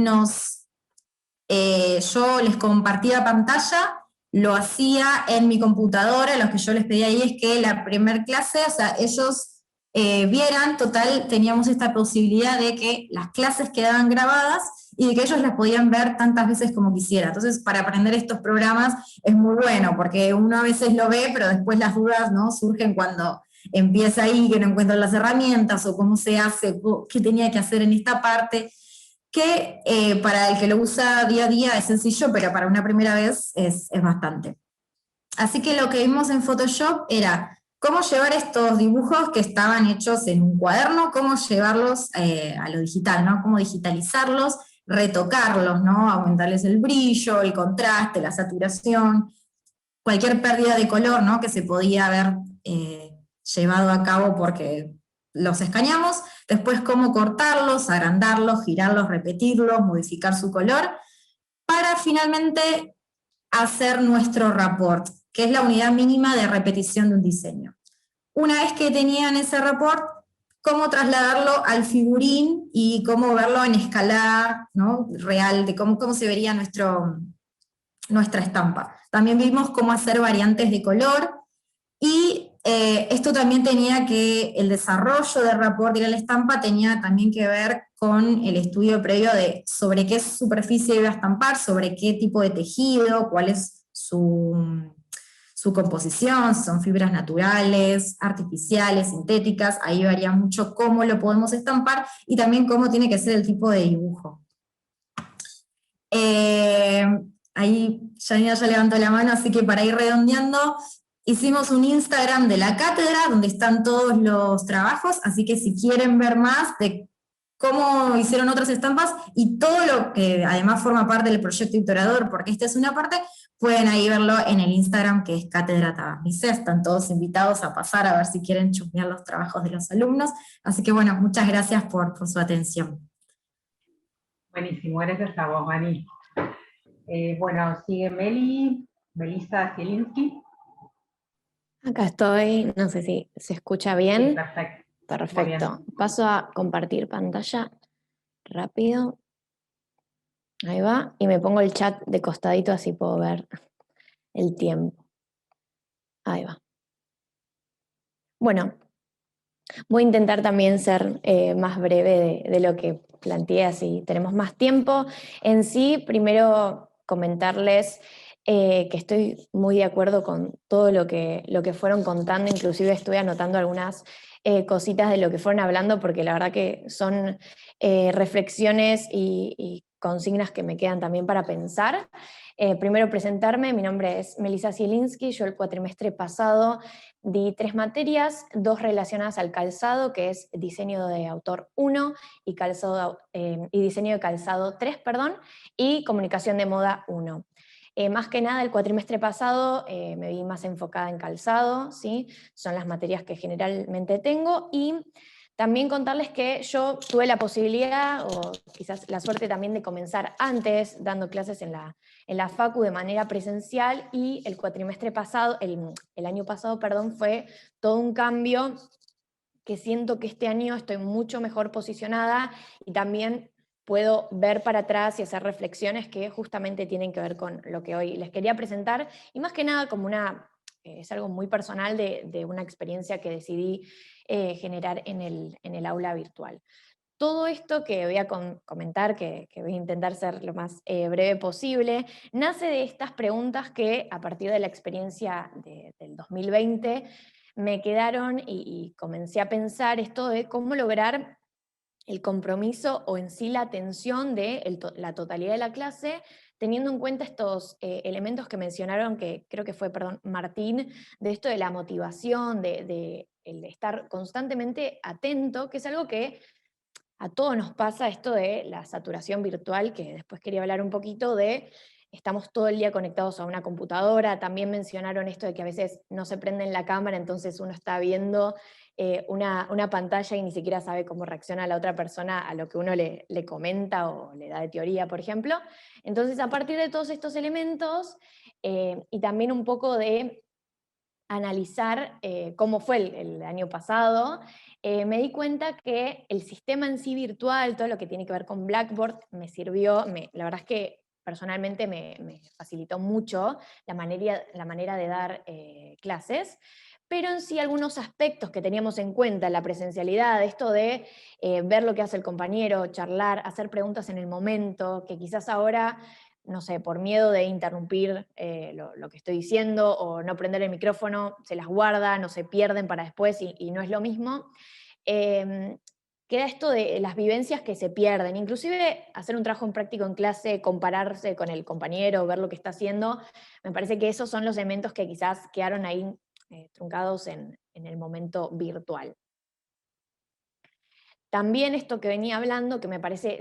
[SPEAKER 9] yo les compartía pantalla, lo hacía en mi computadora. Lo que yo les pedí ahí es que la primer clase, o sea, ellos vieran, total, teníamos esta posibilidad de que las clases quedaban grabadas y de que ellos las podían ver tantas veces como quisiera. Entonces, para aprender estos programas es muy bueno, porque uno a veces lo ve, pero después las dudas, ¿no? Surgen cuando empieza ahí, que no encuentran las herramientas, o cómo se hace, qué tenía que hacer en esta parte, que para el que lo usa día a día es sencillo, pero para una primera vez es bastante. Así que lo que vimos en Photoshop era cómo llevar estos dibujos que estaban hechos en un cuaderno, cómo llevarlos a lo digital, ¿no? Cómo digitalizarlos, retocarlos, ¿no? Aumentarles el brillo, el contraste, la saturación, cualquier pérdida de color, ¿no? Que se podía haber llevado a cabo porque los escaneamos. Después cómo cortarlos, agrandarlos, girarlos, repetirlos, modificar su color, para finalmente hacer nuestro rapport, que es la unidad mínima de repetición de un diseño. Una vez que tenían ese rapport, cómo trasladarlo al figurín y cómo verlo en escala, ¿no? Real, de cómo se vería nuestra estampa. También vimos cómo hacer variantes de color, y esto también el desarrollo del rapport de la estampa tenía también que ver con el estudio previo de sobre qué superficie iba a estampar, sobre qué tipo de tejido, cuál es su composición, si son fibras naturales, artificiales, sintéticas. Ahí varía mucho cómo lo podemos estampar, y también cómo tiene que ser el tipo de dibujo. Ahí Janina ya levantó la mano, así que para ir redondeando, hicimos un Instagram de la cátedra donde están todos los trabajos, así que si quieren ver más de cómo hicieron otras estampas y todo lo que además forma parte del proyecto Itorador, porque esta es una parte, pueden ahí verlo en el Instagram, que es Cátedra Tabarnicé. Están todos invitados a pasar a ver si quieren chusmear los trabajos de los alumnos. Así que bueno, muchas gracias por su atención.
[SPEAKER 1] Buenísimo, gracias a vos, Mani. Bueno, sigue Melissa Zielinski.
[SPEAKER 14] Acá estoy, no sé si se escucha bien.
[SPEAKER 1] Sí, perfecto.
[SPEAKER 14] Perfecto. Paso a compartir pantalla rápido. Ahí va. Y me pongo el chat de costadito, así puedo ver el tiempo. Ahí va. Bueno, voy a intentar también ser más breve de lo que planteé, así tenemos más tiempo. En sí, primero comentarles que estoy muy de acuerdo con todo lo que fueron contando, inclusive estuve anotando algunas cositas de lo que fueron hablando, porque la verdad que son reflexiones y consignas que me quedan también para pensar. Primero presentarme, mi nombre es Melissa Zielinski, yo el cuatrimestre pasado di 3 materias, 2 relacionadas al calzado, que es diseño de autor 1 y, y diseño de calzado 3, perdón, y comunicación de moda 1. Más que nada el cuatrimestre pasado me vi más enfocada en calzado, ¿sí? Son las materias que generalmente tengo, y también contarles que yo tuve la posibilidad, o quizás la suerte también, de comenzar antes dando clases en la facu de manera presencial, y el cuatrimestre pasado, el año pasado, perdón, fue todo un cambio que siento que este año estoy mucho mejor posicionada y también puedo ver para atrás y hacer reflexiones que justamente tienen que ver con lo que hoy les quería presentar, y más que nada como es algo muy personal de una experiencia que decidí generar en el aula virtual. Todo esto que voy a comentar, que voy a intentar ser lo más breve posible, nace de estas preguntas que a partir de la experiencia del 2020 me quedaron, y comencé a pensar esto de cómo lograr el compromiso o en sí la atención de la totalidad de la clase, teniendo en cuenta estos elementos que mencionaron, que creo que fue, perdón, Martín, de esto de la motivación, de el estar constantemente atento, que es algo que a todos nos pasa, esto de la saturación virtual, que después quería hablar un poquito de, estamos todo el día conectados a una computadora. También mencionaron esto de que a veces no se prende la cámara, entonces uno está viendo una pantalla y ni siquiera sabe cómo reacciona la otra persona a lo que uno le comenta o le da de teoría, por ejemplo. Entonces, a partir de todos estos elementos, y también un poco de analizar cómo fue el año pasado, me di cuenta que el sistema en sí virtual, todo lo que tiene que ver con Blackboard, me sirvió, la verdad es que personalmente me facilitó mucho la manera de dar clases, pero en sí algunos aspectos que teníamos en cuenta en la presencialidad, esto de ver lo que hace el compañero, charlar, hacer preguntas en el momento, que quizás ahora, no sé, por miedo de interrumpir lo que estoy diciendo o no prender el micrófono, se las guardan o se pierden para después y no es lo mismo. Queda esto de las vivencias que se pierden, inclusive hacer un trabajo en práctico en clase, compararse con el compañero, ver lo que está haciendo. Me parece que esos son los elementos que quizás quedaron ahí truncados en el momento virtual. También esto que venía hablando, que me parece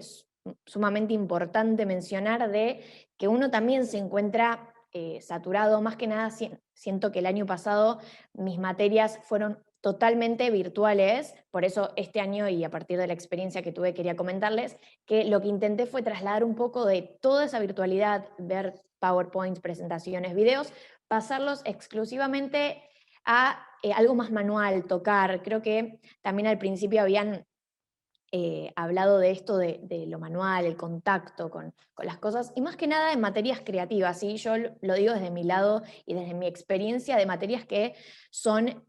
[SPEAKER 14] sumamente importante mencionar, de que uno también se encuentra saturado. Más que nada siento que el año pasado mis materias fueron totalmente virtuales, por eso este año, y a partir de la experiencia que tuve, quería comentarles que lo que intenté fue trasladar un poco de toda esa virtualidad, ver PowerPoint, presentaciones, videos, pasarlos exclusivamente a algo más manual, tocar. Creo que también al principio habían hablado de esto de lo manual, el contacto con las cosas, y más que nada en materias creativas, ¿sí? Yo lo digo desde mi lado y desde mi experiencia de materias que son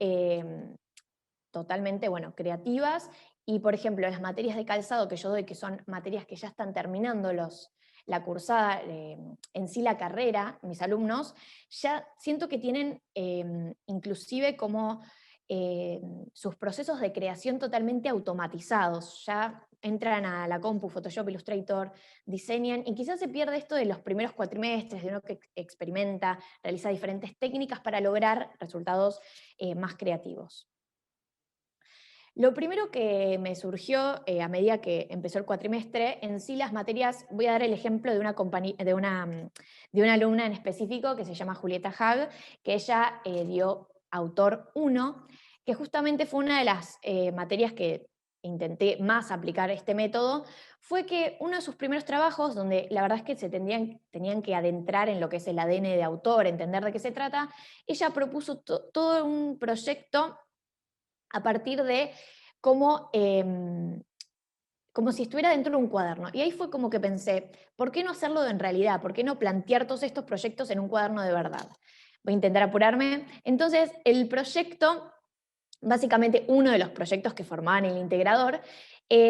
[SPEAKER 14] totalmente, bueno, creativas, y por ejemplo las materias de calzado que yo doy, que son materias que ya están terminando la cursada, en sí la carrera, mis alumnos, ya siento que tienen inclusive como sus procesos de creación totalmente automatizados. Ya entran a la compu, Photoshop, Illustrator, diseñan, y quizás se pierde esto de los primeros cuatrimestres, de uno que experimenta, realiza diferentes técnicas para lograr resultados más creativos. Lo primero que me surgió a medida que empezó el cuatrimestre, en sí las materias, voy a dar el ejemplo de una alumna en específico que se llama Julieta Hag, que ella dio Autor 1, que justamente fue una de las materias que intenté más aplicar este método, fue que uno de sus primeros trabajos, donde la verdad es que tenían que adentrar en lo que es el ADN de autor, entender de qué se trata, ella propuso todo un proyecto a partir de como si estuviera dentro de un cuaderno. Y ahí fue como que pensé, ¿por qué no hacerlo en realidad? ¿Por qué no plantear todos estos proyectos en un cuaderno de verdad? Voy a intentar apurarme. Entonces, el proyecto, básicamente uno de los proyectos que formaban el integrador,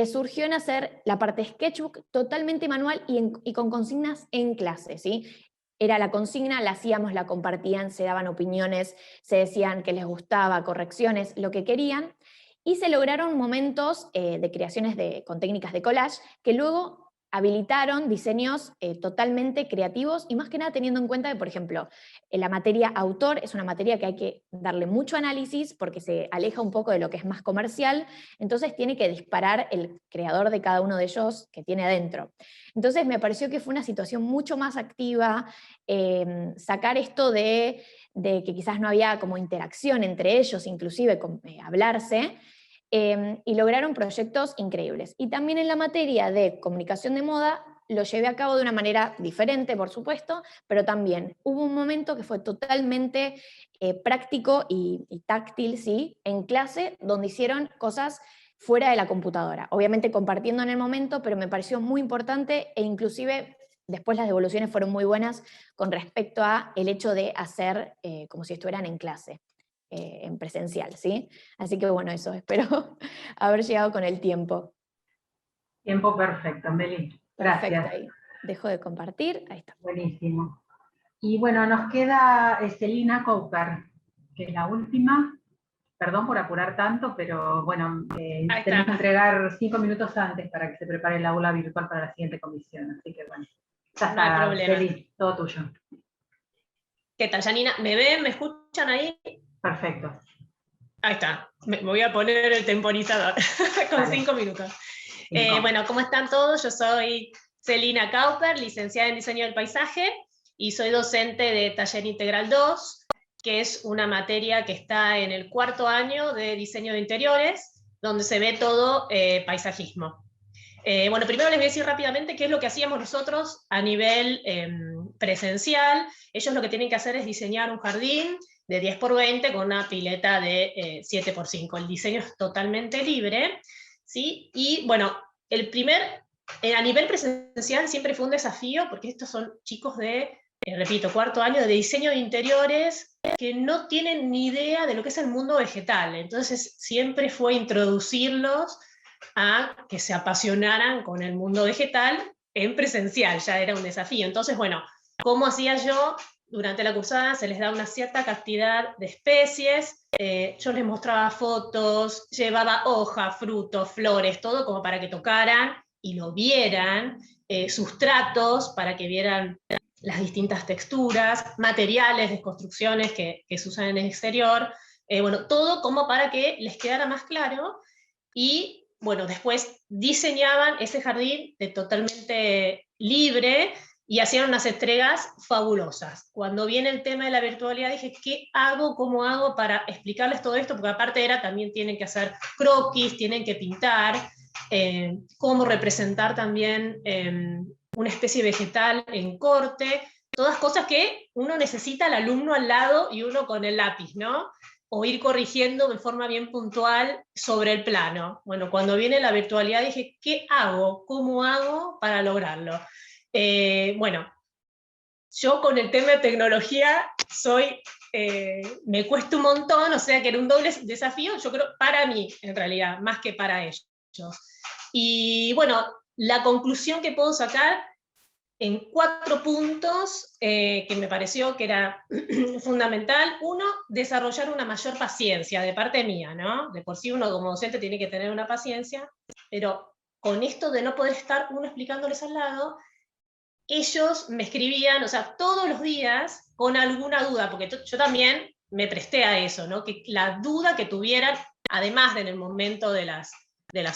[SPEAKER 14] surgió en hacer la parte sketchbook totalmente manual y con consignas en clase, ¿sí? Era la consigna, la hacíamos, la compartían, se daban opiniones, se decían que les gustaba, correcciones, lo que querían, y se lograron momentos de creaciones con técnicas de collage que luego habilitaron diseños totalmente creativos y más que nada teniendo en cuenta que, por ejemplo, la materia autor es una materia que hay que darle mucho análisis porque se aleja un poco de lo que es más comercial, entonces tiene que disparar el creador de cada uno de ellos que tiene adentro. Entonces me pareció que fue una situación mucho más activa, sacar esto de que quizás no había como interacción entre ellos, inclusive hablarse, y lograron proyectos increíbles. Y también en la materia de comunicación de moda lo llevé a cabo de una manera diferente, por supuesto, pero también hubo un momento que fue totalmente práctico y táctil, ¿sí? En clase, donde hicieron cosas fuera de la computadora, obviamente compartiendo en el momento, pero me pareció muy importante e inclusive después las devoluciones fueron muy buenas con respecto a el hecho de hacer como si estuvieran en clase. En presencial, ¿sí? Así que bueno, eso, espero haber llegado con el tiempo.
[SPEAKER 1] Tiempo perfecto, Meli. Gracias.
[SPEAKER 14] Perfecto, ahí. Dejo de compartir, ahí está.
[SPEAKER 1] Buenísimo. Y bueno, nos queda Celina Cooper, que es la última. Perdón por apurar tanto, pero bueno, tenemos que entregar 5 minutos antes para que se prepare el aula virtual para la siguiente comisión. Así que bueno, ya
[SPEAKER 15] No hay
[SPEAKER 1] está,
[SPEAKER 15] problema.
[SPEAKER 1] Celi, todo tuyo.
[SPEAKER 15] ¿Qué tal, Janina? ¿Me ven? ¿Me escuchan ahí?
[SPEAKER 1] Perfecto.
[SPEAKER 15] Ahí está. Me voy a poner el temporizador con 5 minutos. Bueno, ¿cómo están todos? Yo soy Celina Cooper, licenciada en Diseño del Paisaje, y soy docente de Taller Integral 2, que es una materia que está en el 4º año de Diseño de Interiores, donde se ve todo paisajismo. Bueno, primero les voy a decir rápidamente qué es lo que hacíamos nosotros a nivel presencial. Ellos lo que tienen que hacer es diseñar un jardín de 10×20 con una pileta de 7×5. El diseño es totalmente libre, ¿sí? Y bueno, a nivel presencial siempre fue un desafío, porque estos son chicos de, repito, 4º año de diseño de interiores que no tienen ni idea de lo que es el mundo vegetal. Entonces siempre fue introducirlos a que se apasionaran con el mundo vegetal en presencial, ya era un desafío. Entonces, bueno, ¿cómo hacía yo? Durante la cursada se les da una cierta cantidad de especies, yo les mostraba fotos, llevaba hojas, frutos, flores, todo como para que tocaran y lo vieran, sustratos para que vieran las distintas texturas, materiales de construcciones que se usan en el exterior, bueno, todo como para que les quedara más claro, y bueno, después diseñaban ese jardín totalmente libre, y hacían unas entregas fabulosas. Cuando viene el tema de la virtualidad dije, ¿qué hago? ¿Cómo hago para explicarles todo esto? Porque aparte también tienen que hacer croquis, tienen que pintar, cómo representar también una especie vegetal en corte, todas cosas que uno necesita al alumno al lado y uno con el lápiz, ¿no? O ir corrigiendo de forma bien puntual sobre el plano. Bueno, cuando viene la virtualidad dije, ¿qué hago? ¿Cómo hago para lograrlo? Bueno, yo con el tema de tecnología me cuesta un montón, o sea que era un doble desafío, yo creo, para mí, en realidad, más que para ellos. Y bueno, la conclusión que puedo sacar en 4 puntos que me pareció que era fundamental. 1, desarrollar una mayor paciencia de parte mía, ¿no? De por sí uno como docente tiene que tener una paciencia, pero con esto de no poder estar uno explicándoles al lado, ellos me escribían, o sea, todos los días con alguna duda, porque yo también me presté a eso, ¿no? Que la duda que tuvieran, además de en el momento de las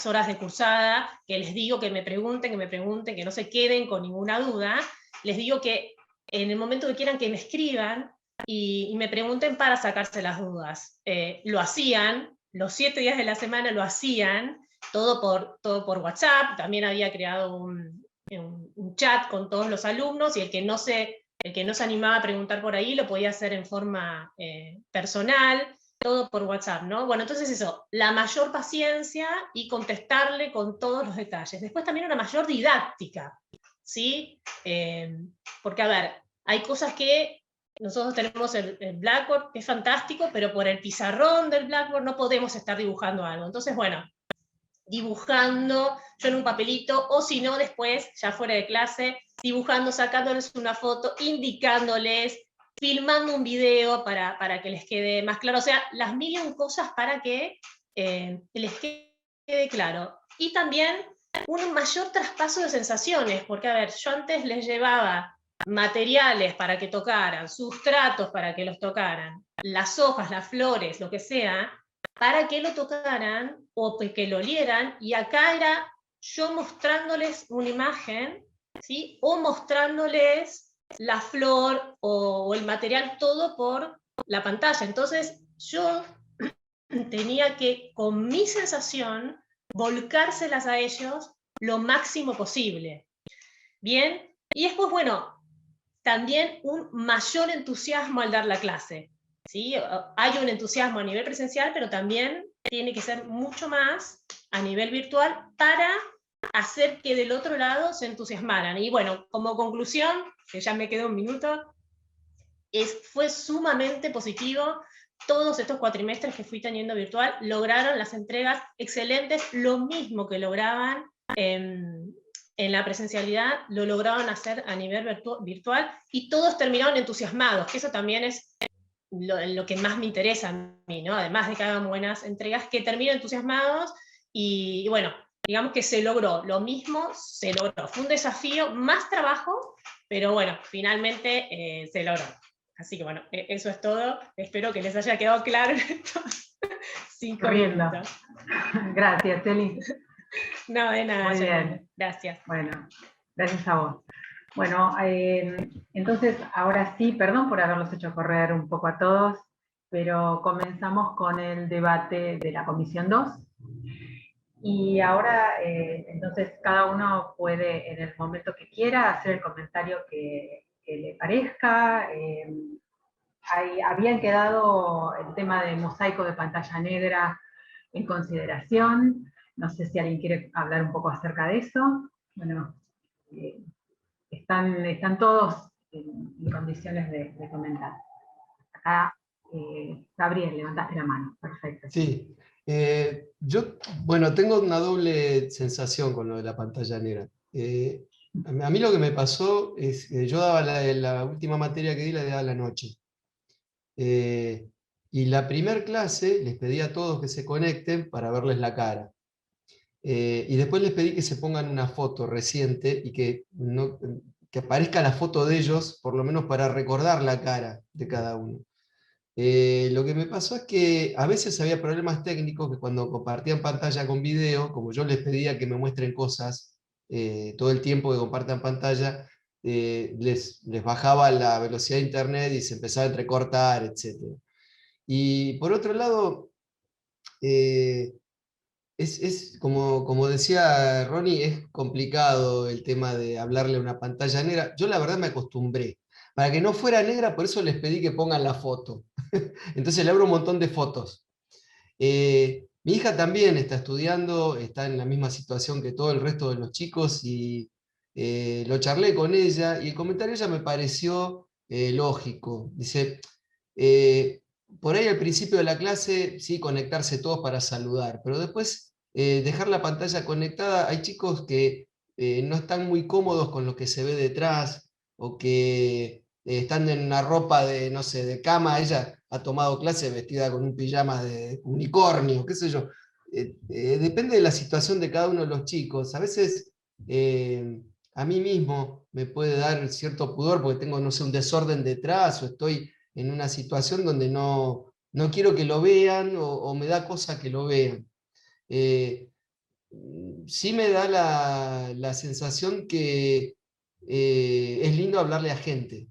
[SPEAKER 15] horas de cursada, que les digo que me pregunten, que no se queden con ninguna duda, les digo que en el momento que quieran que me escriban y me pregunten para sacarse las dudas. Lo hacían, los 7 días de la semana lo hacían, todo por WhatsApp, también había creado un chat con todos los alumnos, y el que no se animaba a preguntar por ahí lo podía hacer en forma personal, todo por WhatsApp, ¿no? Bueno, entonces eso, la mayor paciencia y contestarle con todos los detalles. Después también una mayor didáctica, ¿sí? Porque, a ver, hay cosas que nosotros tenemos el Blackboard, que es fantástico, pero por el pizarrón del Blackboard no podemos estar dibujando algo. Entonces, bueno, dibujando, yo en un papelito, o si no después, ya fuera de clase, dibujando, sacándoles una foto, indicándoles, filmando un video para que les quede más claro. O sea, las mil y un cosas para que les quede claro. Y también un mayor traspaso de sensaciones, porque a ver, yo antes les llevaba materiales para que tocaran, sustratos para que los tocaran, las hojas, las flores, lo que sea, para que lo tocaran o que lo olieran, y acá era yo mostrándoles una imagen, ¿sí? O mostrándoles la flor o el material todo por la pantalla. Entonces yo tenía que, con mi sensación, volcárselas a ellos lo máximo posible. Bien, y después, bueno, también un mayor entusiasmo al dar la clase. ¿Sí? Hay un entusiasmo a nivel presencial, pero también tiene que ser mucho más a nivel virtual para hacer que del otro lado se entusiasmaran. Y bueno, como conclusión, que ya me quedó un minuto, fue sumamente positivo. Todos estos cuatrimestres que fui teniendo virtual lograron las entregas excelentes, lo mismo que lograban en la presencialidad, lo lograron hacer a nivel virtual, y todos terminaron entusiasmados, que eso también es lo que más me interesa a mí, ¿no? Además de que hagan buenas entregas, que terminen entusiasmados, y bueno, digamos que se logró, lo mismo se logró. Fue un desafío, más trabajo, pero bueno, finalmente se logró. Así que bueno, eso es todo. Espero que les haya quedado claro en estos 5 minutos.
[SPEAKER 1] Gracias, Celi.
[SPEAKER 15] No, de nada.
[SPEAKER 1] Muy bien.
[SPEAKER 15] Gracias.
[SPEAKER 1] Bueno, gracias a vos. Bueno, entonces ahora sí, perdón por haberlos hecho correr un poco a todos, pero comenzamos con el debate de la Comisión 2. Y ahora, entonces, cada uno puede, en el momento que quiera, hacer el comentario que le parezca. Habían quedado el tema de mosaico de pantalla negra en consideración. No sé si alguien quiere hablar un poco acerca de eso. Bueno, están todos en condiciones de comentar. Acá, Gabriel, levantaste la mano. Perfecto.
[SPEAKER 4] Sí. Yo, bueno, tengo una doble sensación con lo de la pantalla negra. A mí lo que me pasó es que yo daba la última materia que di, la daba a la noche. Y la primer clase les pedí a todos que se conecten para verles la cara. Y después les pedí que se pongan una foto reciente y que aparezca la foto de ellos, por lo menos para recordar la cara de cada uno. Lo que me pasó es que a veces había problemas técnicos que cuando compartían pantalla con video, como yo les pedía que me muestren cosas todo el tiempo que compartan pantalla, les bajaba la velocidad de internet y se empezaba a entrecortar, etc. Y por otro lado, como decía Ronnie, es complicado el tema de hablarle a una pantalla negra. Yo la verdad me acostumbré. Para que no fuera negra, por eso les pedí que pongan la foto. Entonces le abro un montón de fotos. Mi hija también está estudiando, está en la misma situación que todo el resto de los chicos, y lo charlé con ella, y el comentario de ella me pareció lógico. Dice, por ahí al principio de la clase, sí, conectarse todos para saludar, pero después dejar la pantalla conectada. Hay chicos que no están muy cómodos con lo que se ve detrás, o que están en una ropa de, no sé, de cama. Ella ha tomado clase vestida con un pijama de unicornio, qué sé yo. Depende de la situación de cada uno de los chicos. A veces a mí mismo me puede dar cierto pudor porque tengo, no sé, un desorden detrás, o estoy en una situación donde no quiero que lo vean, o me da cosa que lo vean. Sí me da la sensación que es lindo hablarle a gente.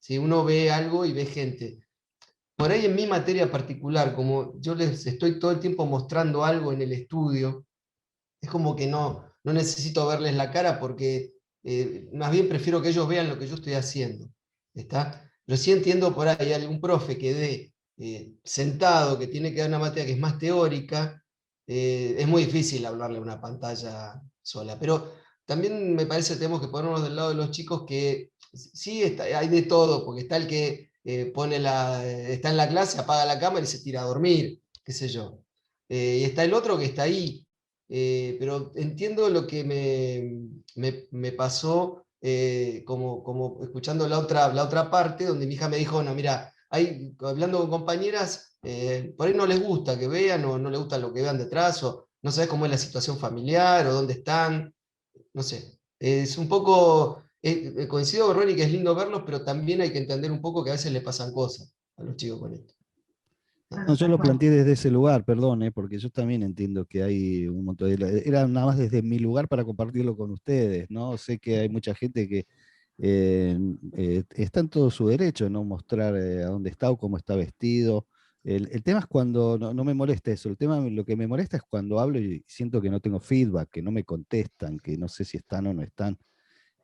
[SPEAKER 4] Si uno ve algo y ve gente. Por ahí en mi materia particular, como yo les estoy todo el tiempo mostrando algo en el estudio, es como que no necesito verles la cara, porque más bien prefiero que ellos vean lo que yo estoy haciendo. ¿Está? Pero sí entiendo por ahí algún profe que dé sentado, que tiene que dar una materia que es más teórica, es muy difícil hablarle a una pantalla sola. Pero también me parece que tenemos que ponernos del lado de los chicos, que sí hay de todo, porque está el que está en la clase, apaga la cámara y se tira a dormir, qué sé yo. Y está el otro que está ahí. Pero entiendo lo que me pasó como escuchando la otra parte, donde mi hija me dijo, no, mira, hablando con compañeras, por ahí no les gusta que vean, o no les gusta lo que vean detrás, o no sabes cómo es la situación familiar, o dónde están, no sé. Es un poco, coincido con Ronnie que es lindo verlos, pero también hay que entender un poco que a veces le pasan cosas a los chicos con esto.
[SPEAKER 8] No, yo lo planteé desde ese lugar, perdón, porque yo también entiendo que hay un montón de... Era nada más desde mi lugar para compartirlo con ustedes, ¿no? Sé que hay mucha gente que está en todo su derecho, ¿no? Mostrar a dónde está o cómo está vestido. El tema es cuando, no me molesta eso, lo que me molesta es cuando hablo y siento que no tengo feedback, que no me contestan, que no sé si están o no están.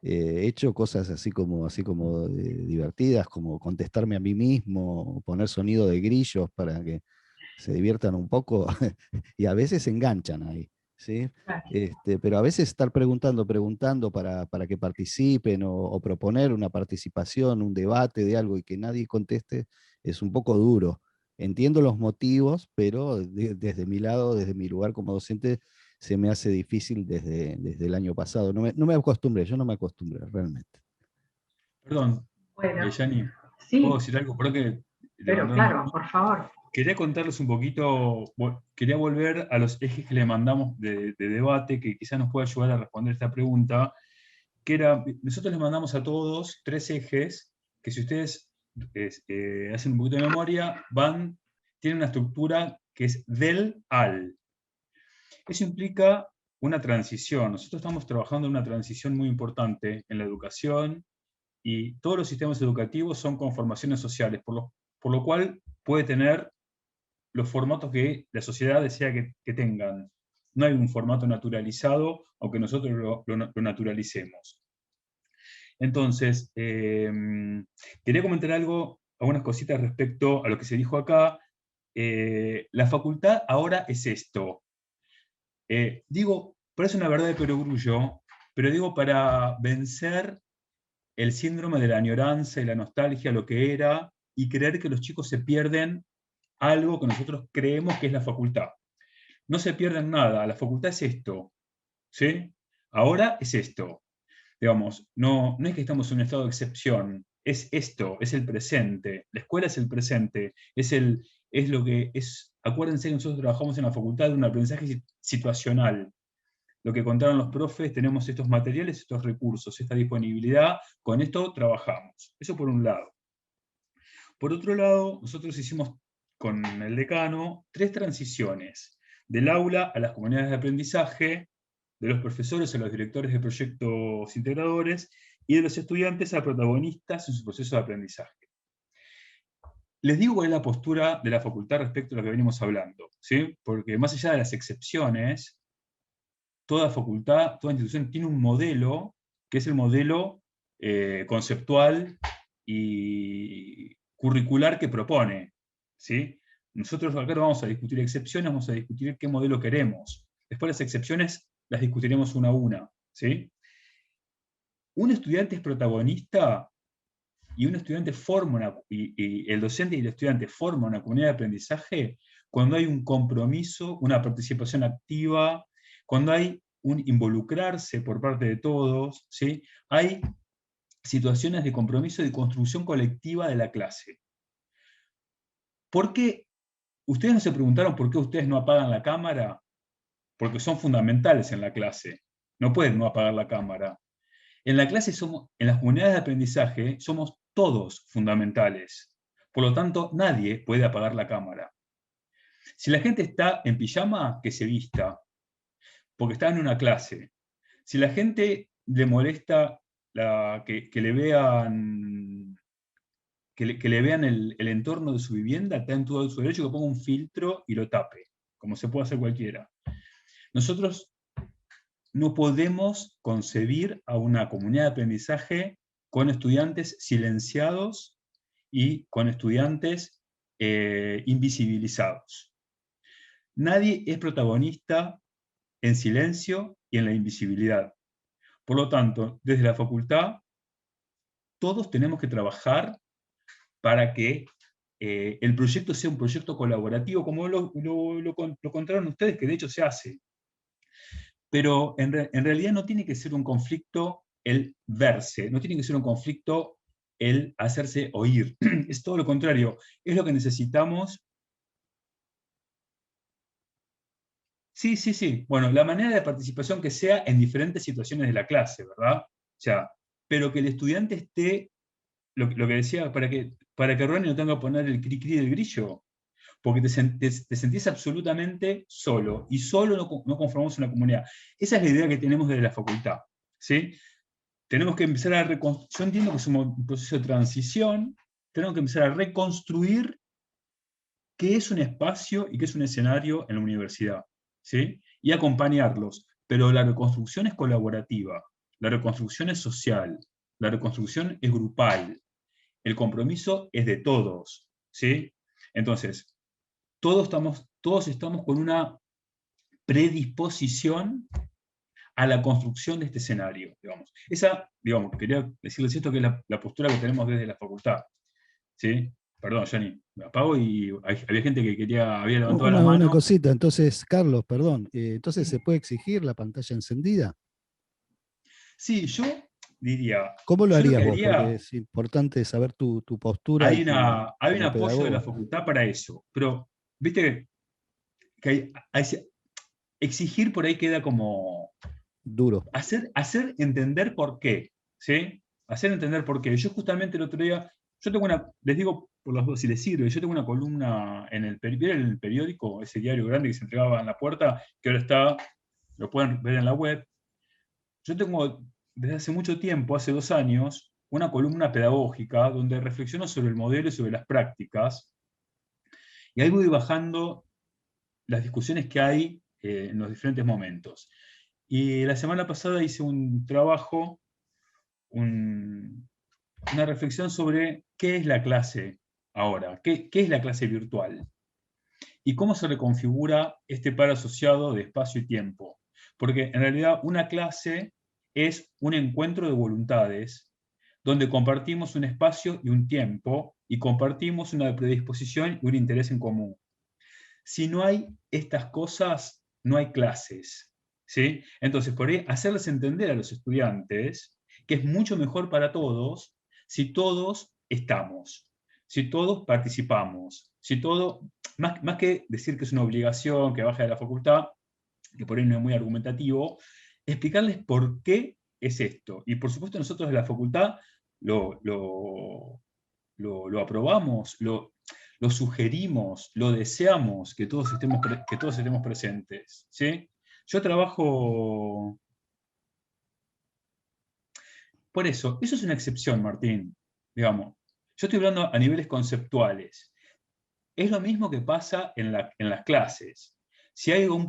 [SPEAKER 8] He hecho cosas así como divertidas, como contestarme a mí mismo, poner sonido de grillos para que se diviertan un poco, y a veces se enganchan ahí, ¿sí? Pero a veces estar preguntando para que participen o proponer una participación, un debate de algo y que nadie conteste, es un poco duro. Entiendo los motivos, pero desde mi lado, desde mi lugar como docente, se me hace difícil desde el año pasado. No me acostumbré, yo no me acostumbré realmente.
[SPEAKER 3] Perdón,
[SPEAKER 1] Bueno,
[SPEAKER 3] Yani,
[SPEAKER 1] sí,
[SPEAKER 3] ¿puedo decir algo? Porque
[SPEAKER 1] pero claro, por favor.
[SPEAKER 3] quería contarles un poquito, quería volver a los ejes que le mandamos de debate, que quizás nos pueda ayudar a responder esta pregunta, que era, nosotros les mandamos a todos 3 ejes, que si ustedes hacen un poquito de memoria, tienen una estructura que es del al. Eso implica una transición. Nosotros estamos trabajando en una transición muy importante en la educación, y todos los sistemas educativos son conformaciones sociales, por lo cual puede tener los formatos que la sociedad desea que tengan. No hay un formato naturalizado, aunque nosotros lo naturalicemos. Entonces, quería comentar algunas cositas respecto a lo que se dijo acá. La facultad ahora es esto. Digo, parece una verdad de perogrullo, pero digo para vencer el síndrome de la añoranza y la nostalgia, lo que era, y creer que los chicos se pierden algo que nosotros creemos que es la facultad. No se pierden nada, la facultad es esto, ¿sí? Ahora es esto. Digamos, no es que estamos en un estado de excepción, es esto, es el presente. La escuela es el presente, es lo que es. Acuérdense que nosotros trabajamos en la facultad de un aprendizaje situacional. Lo que contaron los profes, tenemos estos materiales, estos recursos, esta disponibilidad, con esto trabajamos. Eso por un lado. Por otro lado, nosotros hicimos con el decano 3 transiciones, del aula a las comunidades de aprendizaje, de los profesores a los directores de proyectos integradores, y de los estudiantes a protagonistas en su proceso de aprendizaje. Les digo cuál es la postura de la facultad respecto a lo que venimos hablando, ¿sí? Porque más allá de las excepciones, toda facultad, toda institución tiene un modelo, que es el modelo conceptual y curricular que propone, ¿sí? Nosotros acá no vamos a discutir excepciones, vamos a discutir qué modelo queremos. Después las excepciones las discutiremos una a una, ¿sí? Un estudiante es protagonista y un estudiante y el docente y el estudiante forman una comunidad de aprendizaje cuando hay un compromiso, una participación activa, cuando hay un involucrarse por parte de todos, ¿sí? Hay situaciones de compromiso y de construcción colectiva de la clase. ¿Por qué? ¿Ustedes no se preguntaron por qué ustedes no apagan la cámara? Porque son fundamentales en la clase. No pueden no apagar la cámara. En la clase en las comunidades de aprendizaje somos todos fundamentales. Por lo tanto, nadie puede apagar la cámara. Si la gente está en pijama, que se vista, porque está en una clase. Si la gente le molesta que le vean el entorno de su vivienda, está en todo su derecho que ponga un filtro y lo tape, como se puede hacer cualquiera. Nosotros no podemos concebir a una comunidad de aprendizaje con estudiantes silenciados y con estudiantes invisibilizados. Nadie es protagonista en silencio y en la invisibilidad. Por lo tanto, desde la facultad, todos tenemos que trabajar para que el proyecto sea un proyecto colaborativo, como lo contaron ustedes, que de hecho se hace. Pero en realidad no tiene que ser un conflicto el verse, no tiene que ser un conflicto el hacerse oír. Es todo lo contrario, es lo que necesitamos. Sí, sí, sí. Bueno, la manera de participación que sea en diferentes situaciones de la clase, ¿verdad? O sea, pero que el estudiante esté, lo que decía, para que Ronnie no tenga que poner el cri-cri del grillo, porque te sentís absolutamente solo, y solo no conformamos una comunidad. Esa es la idea que tenemos desde la facultad, ¿sí? Tenemos que empezar a reconstruir, yo entiendo que es un proceso de transición, tenemos que empezar a reconstruir qué es un espacio y qué es un escenario en la universidad, ¿sí? Y acompañarlos, pero la reconstrucción es colaborativa, la reconstrucción es social, la reconstrucción es grupal, el compromiso es de todos, ¿sí? Entonces, todos estamos con una predisposición a la construcción de este escenario, digamos. Esa, digamos, quería decirles esto, que es la postura que tenemos desde la facultad, ¿sí? Perdón, Johnny, me apago y había gente que había levantado la mano.
[SPEAKER 8] Una cosita, entonces, Carlos, perdón, entonces ¿se puede exigir la pantalla encendida?
[SPEAKER 3] Sí, yo diría...
[SPEAKER 8] ¿Cómo lo
[SPEAKER 3] yo
[SPEAKER 8] harías
[SPEAKER 3] que
[SPEAKER 8] vos? Porque es importante saber tu postura.
[SPEAKER 3] Hay un
[SPEAKER 8] como
[SPEAKER 3] apoyo de la
[SPEAKER 8] pedagogo.
[SPEAKER 3] facultad para eso, pero viste que exigir por ahí queda como...
[SPEAKER 8] Duro.
[SPEAKER 3] Hacer entender por qué, ¿sí? Hacer entender por qué. Yo justamente el otro día, les digo por las dos si les sirve, yo tengo una columna en el periódico, ese diario grande que se entregaba en la puerta, que ahora está, lo pueden ver en la web. Yo tengo desde hace mucho tiempo, hace 2 años, una columna pedagógica donde reflexiono sobre el modelo y sobre las prácticas, y ahí voy bajando las discusiones que hay en los diferentes momentos. Y la semana pasada hice un trabajo, una reflexión sobre qué es la clase ahora, qué es la clase virtual, y cómo se reconfigura este par asociado de espacio y tiempo. Porque en realidad una clase es un encuentro de voluntades, donde compartimos un espacio y un tiempo, y compartimos una predisposición y un interés en común. Si no hay estas cosas, no hay clases, ¿sí? Entonces, por ahí, hacerles entender a los estudiantes que es mucho mejor para todos si todos estamos, si todos participamos, si todo, más que decir que es una obligación, que baja de la facultad, que por ahí no es muy argumentativo, explicarles por qué es esto. Y por supuesto nosotros de la facultad lo aprobamos, lo sugerimos, lo deseamos, que todos estemos presentes, ¿sí? Yo trabajo... Por eso es una excepción, Martín, digamos. Yo estoy hablando a niveles conceptuales. Es lo mismo que pasa en las clases. Si hay algún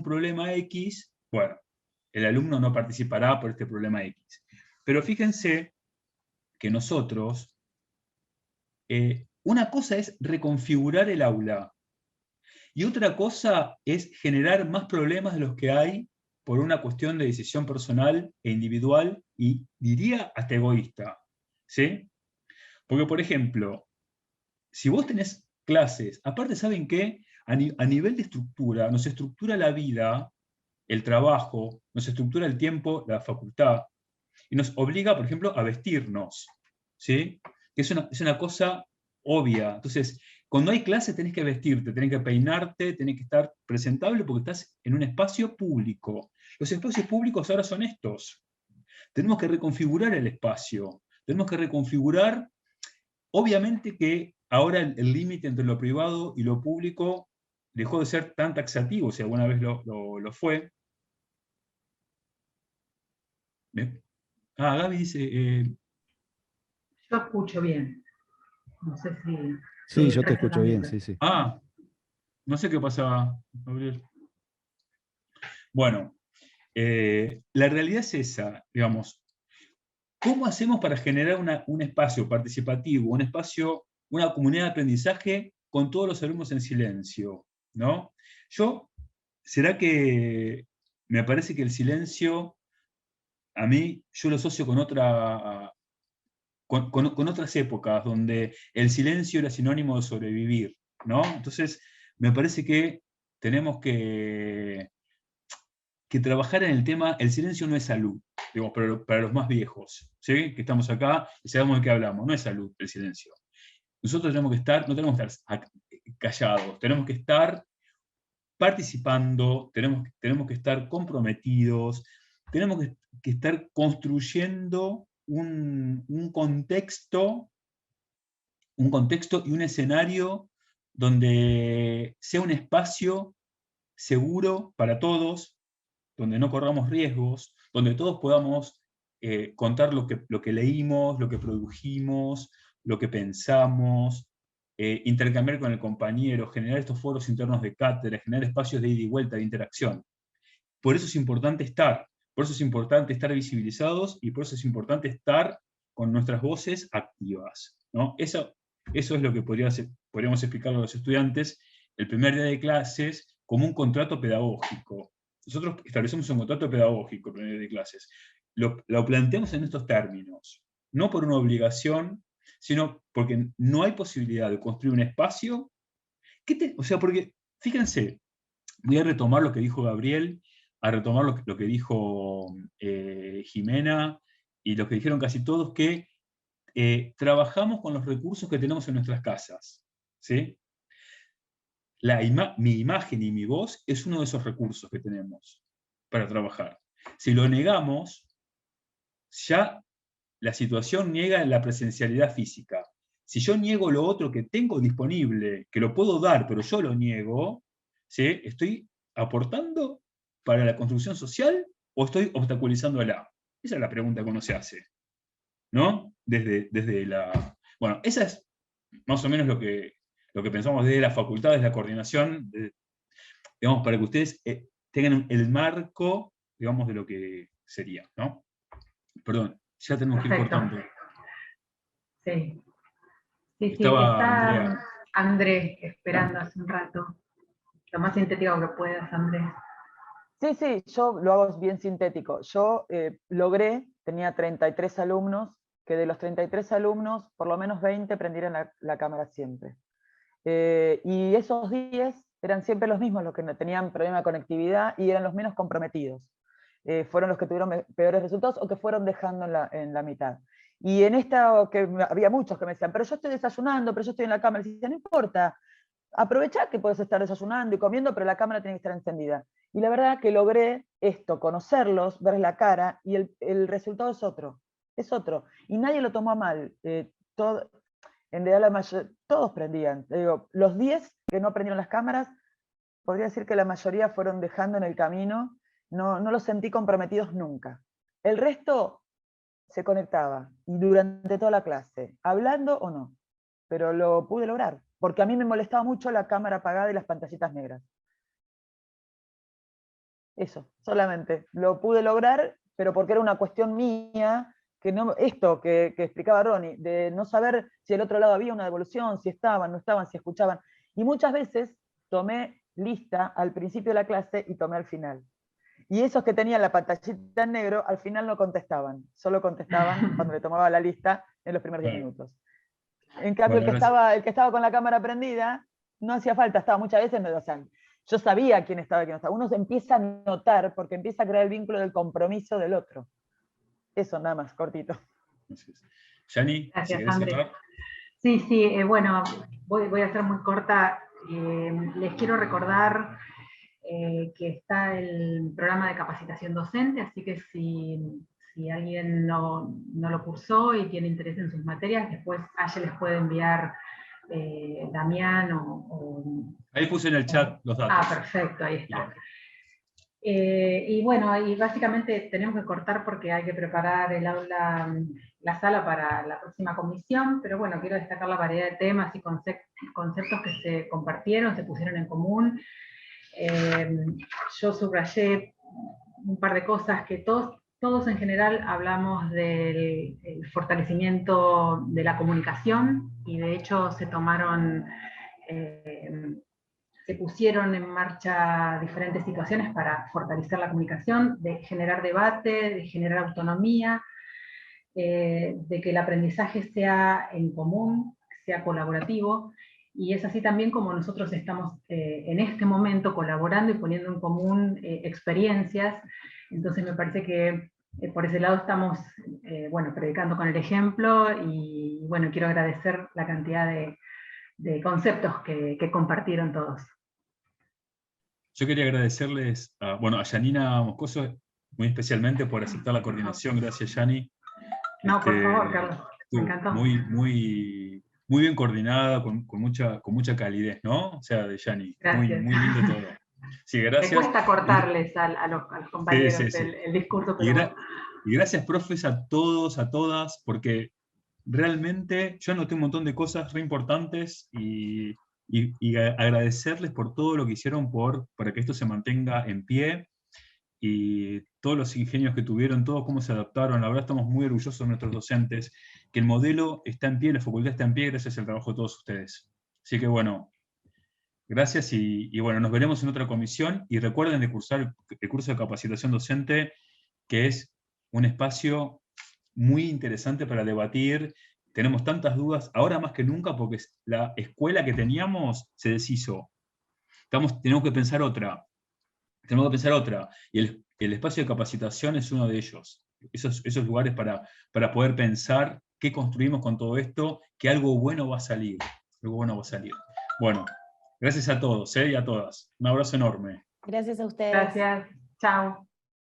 [SPEAKER 3] problema X, bueno, el alumno no participará por este problema X. Pero fíjense que nosotros, una cosa es reconfigurar el aula, y otra cosa es generar más problemas de los que hay por una cuestión de decisión personal e individual, y diría hasta egoísta, ¿sí? Porque, por ejemplo, si vos tenés clases, aparte, ¿saben qué? A nivel de estructura, nos estructura la vida, el trabajo, nos estructura el tiempo, la facultad, y nos obliga, por ejemplo, a vestirnos, ¿sí? Que es una cosa obvia. Entonces, cuando hay clases tenés que vestirte, tenés que peinarte, tenés que estar presentable porque estás en un espacio público. Los espacios públicos ahora son estos. Tenemos que reconfigurar el espacio, tenemos que reconfigurar, obviamente que ahora el límite entre lo privado y lo público dejó de ser tan taxativo, si alguna vez lo fue. Gaby dice...
[SPEAKER 1] Yo escucho bien. No sé si...
[SPEAKER 8] Sí, yo te escucho bien, sí, sí.
[SPEAKER 3] No sé qué pasaba, Gabriel. Bueno, la realidad es esa, digamos. ¿Cómo hacemos para generar un espacio participativo, una comunidad de aprendizaje con todos los alumnos en silencio, ¿no? ¿Será que me parece que el silencio, a mí, yo lo asocio con con otras épocas, donde el silencio era sinónimo de sobrevivir, ¿no? Entonces, me parece que tenemos que trabajar en el tema, el silencio no es salud, digamos, para los más viejos, ¿sí? Que estamos acá y sabemos de qué hablamos, no es salud el silencio. Nosotros tenemos que estar, no tenemos que estar callados, tenemos que estar participando, tenemos que estar comprometidos, tenemos que estar construyendo un contexto y un escenario donde sea un espacio seguro para todos, donde no corramos riesgos, donde todos podamos contar lo que leímos, lo que produjimos, lo que pensamos, intercambiar con el compañero, generar estos foros internos de cátedra, generar espacios de ida y vuelta, de interacción. Por eso es importante estar visibilizados, y por eso es importante estar con nuestras voces activas, ¿no? Eso es lo que podríamos explicarle a los estudiantes el primer día de clases como un contrato pedagógico. Nosotros establecemos un contrato pedagógico el primer día de clases. Lo planteamos en estos términos, no por una obligación, sino porque no hay posibilidad de construir un espacio. Porque, fíjense, voy a retomar lo que dijo Gabriel, a retomar lo que dijo Jimena, y lo que dijeron casi todos, que trabajamos con los recursos que tenemos en nuestras casas, ¿sí? Mi imagen y mi voz es uno de esos recursos que tenemos para trabajar. Si lo negamos, ya la situación niega la presencialidad física. Si yo niego lo otro que tengo disponible, que lo puedo dar, pero yo lo niego, ¿sí? ¿Estoy aportando para la construcción social o estoy obstaculizándola? Esa es la pregunta que uno se hace, ¿no? Bueno, esa es más o menos lo que pensamos desde las facultades, la coordinación, digamos, para que ustedes tengan el marco, digamos, de lo que sería, ¿no? Perdón, ya tenemos que ir cortando.
[SPEAKER 1] Sí. Sí,
[SPEAKER 3] Estaba
[SPEAKER 1] está Andrés esperando hace un rato. Lo más sintético que puedas, Andrés.
[SPEAKER 10] Sí, yo lo hago bien sintético. Yo tenía 33 alumnos, que de los 33 alumnos, por lo menos 20 prendieran la cámara siempre. Y esos 10 eran siempre los mismos, los que no tenían problema de conectividad y eran los menos comprometidos. Fueron los que tuvieron peores resultados o que fueron dejando en la mitad. Y en esta, que había muchos que me decían, pero yo estoy desayunando, pero yo estoy en la cámara. Y decían, no importa, aprovecha que puedes estar desayunando y comiendo, pero la cámara tiene que estar encendida. Y la verdad que logré esto, conocerlos, ver la cara, y el resultado es otro. Y nadie lo tomó a mal. En realidad todos prendían. Digo, los 10 que no prendieron las cámaras, podría decir que la mayoría fueron dejando en el camino. No los sentí comprometidos nunca. El resto se conectaba, y durante toda la clase, hablando o no, pero lo pude lograr, porque a mí me molestaba mucho la cámara apagada y las pantallitas negras. Eso, solamente, lo pude lograr, pero porque era una cuestión mía, esto que explicaba Ronnie, de no saber si al otro lado había una devolución, si estaban, no estaban, si escuchaban, y muchas veces tomé lista al principio de la clase y tomé al final. Y esos que tenían la pantallita en negro, al final no contestaban, solo contestaban cuando le tomaba la lista en los primeros 10 minutos. En cambio, el que estaba con la cámara prendida, no hacía falta, estaba muchas veces, o sea, yo sabía quién estaba y quién no estaba. Uno se empieza a notar porque empieza a crear el vínculo del compromiso del otro. Eso, nada más, cortito.
[SPEAKER 3] Yani, si querés cerrar.
[SPEAKER 1] Sí, bueno, voy a ser muy corta. Les quiero recordar que está el programa de capacitación docente, así que si alguien no lo cursó y tiene interés en sus materias, después a ella les puede enviar Damián
[SPEAKER 3] Ahí puse en el chat los datos.
[SPEAKER 1] Perfecto, ahí está. Y bueno, y básicamente tenemos que cortar porque hay que preparar el aula, la sala para la próxima comisión, pero bueno, quiero destacar la variedad de temas y conceptos que se compartieron, se pusieron en común. Yo subrayé un par de cosas que todos en general hablamos del fortalecimiento de la comunicación, y de hecho se pusieron en marcha diferentes situaciones para fortalecer la comunicación, de generar debate, de generar autonomía, de que el aprendizaje sea en común, sea colaborativo, y es así también como nosotros estamos en este momento colaborando y poniendo en común experiencias. Entonces me parece que por ese lado estamos bueno, predicando con el ejemplo, y bueno, quiero agradecer la cantidad de conceptos que compartieron todos.
[SPEAKER 3] Yo quería agradecerles bueno, a Janina Moscoso muy especialmente por aceptar la coordinación. Gracias, Yani.
[SPEAKER 1] No, por favor, Carlos, me encantó.
[SPEAKER 3] Muy bien coordinada, con mucha calidez, ¿no? O sea, de Yani. Muy lindo todo. Sí, gracias.
[SPEAKER 1] Me cuesta cortarles a los compañeros
[SPEAKER 3] sí.
[SPEAKER 1] el discurso, pero bueno.
[SPEAKER 3] Y gracias, profes, a todos, a todas, porque realmente yo anoté un montón de cosas re importantes y agradecerles por todo lo que hicieron para que esto se mantenga en pie, y todos los ingenios que tuvieron, todos cómo se adaptaron. La verdad estamos muy orgullosos de nuestros docentes, que el modelo está en pie, la facultad está en pie gracias al trabajo de todos ustedes. Así que bueno, gracias y bueno, nos veremos en otra comisión, y recuerden de cursar el curso de capacitación docente, que es un espacio muy interesante para debatir. Tenemos tantas dudas, ahora más que nunca, porque la escuela que teníamos se deshizo. Tenemos que pensar otra. Y el espacio de capacitación es uno de ellos. Esos lugares para poder pensar qué construimos con todo esto, que algo bueno va a salir. Bueno, gracias a todos y a todas. Un abrazo enorme.
[SPEAKER 14] Gracias a ustedes.
[SPEAKER 1] Gracias. Chao.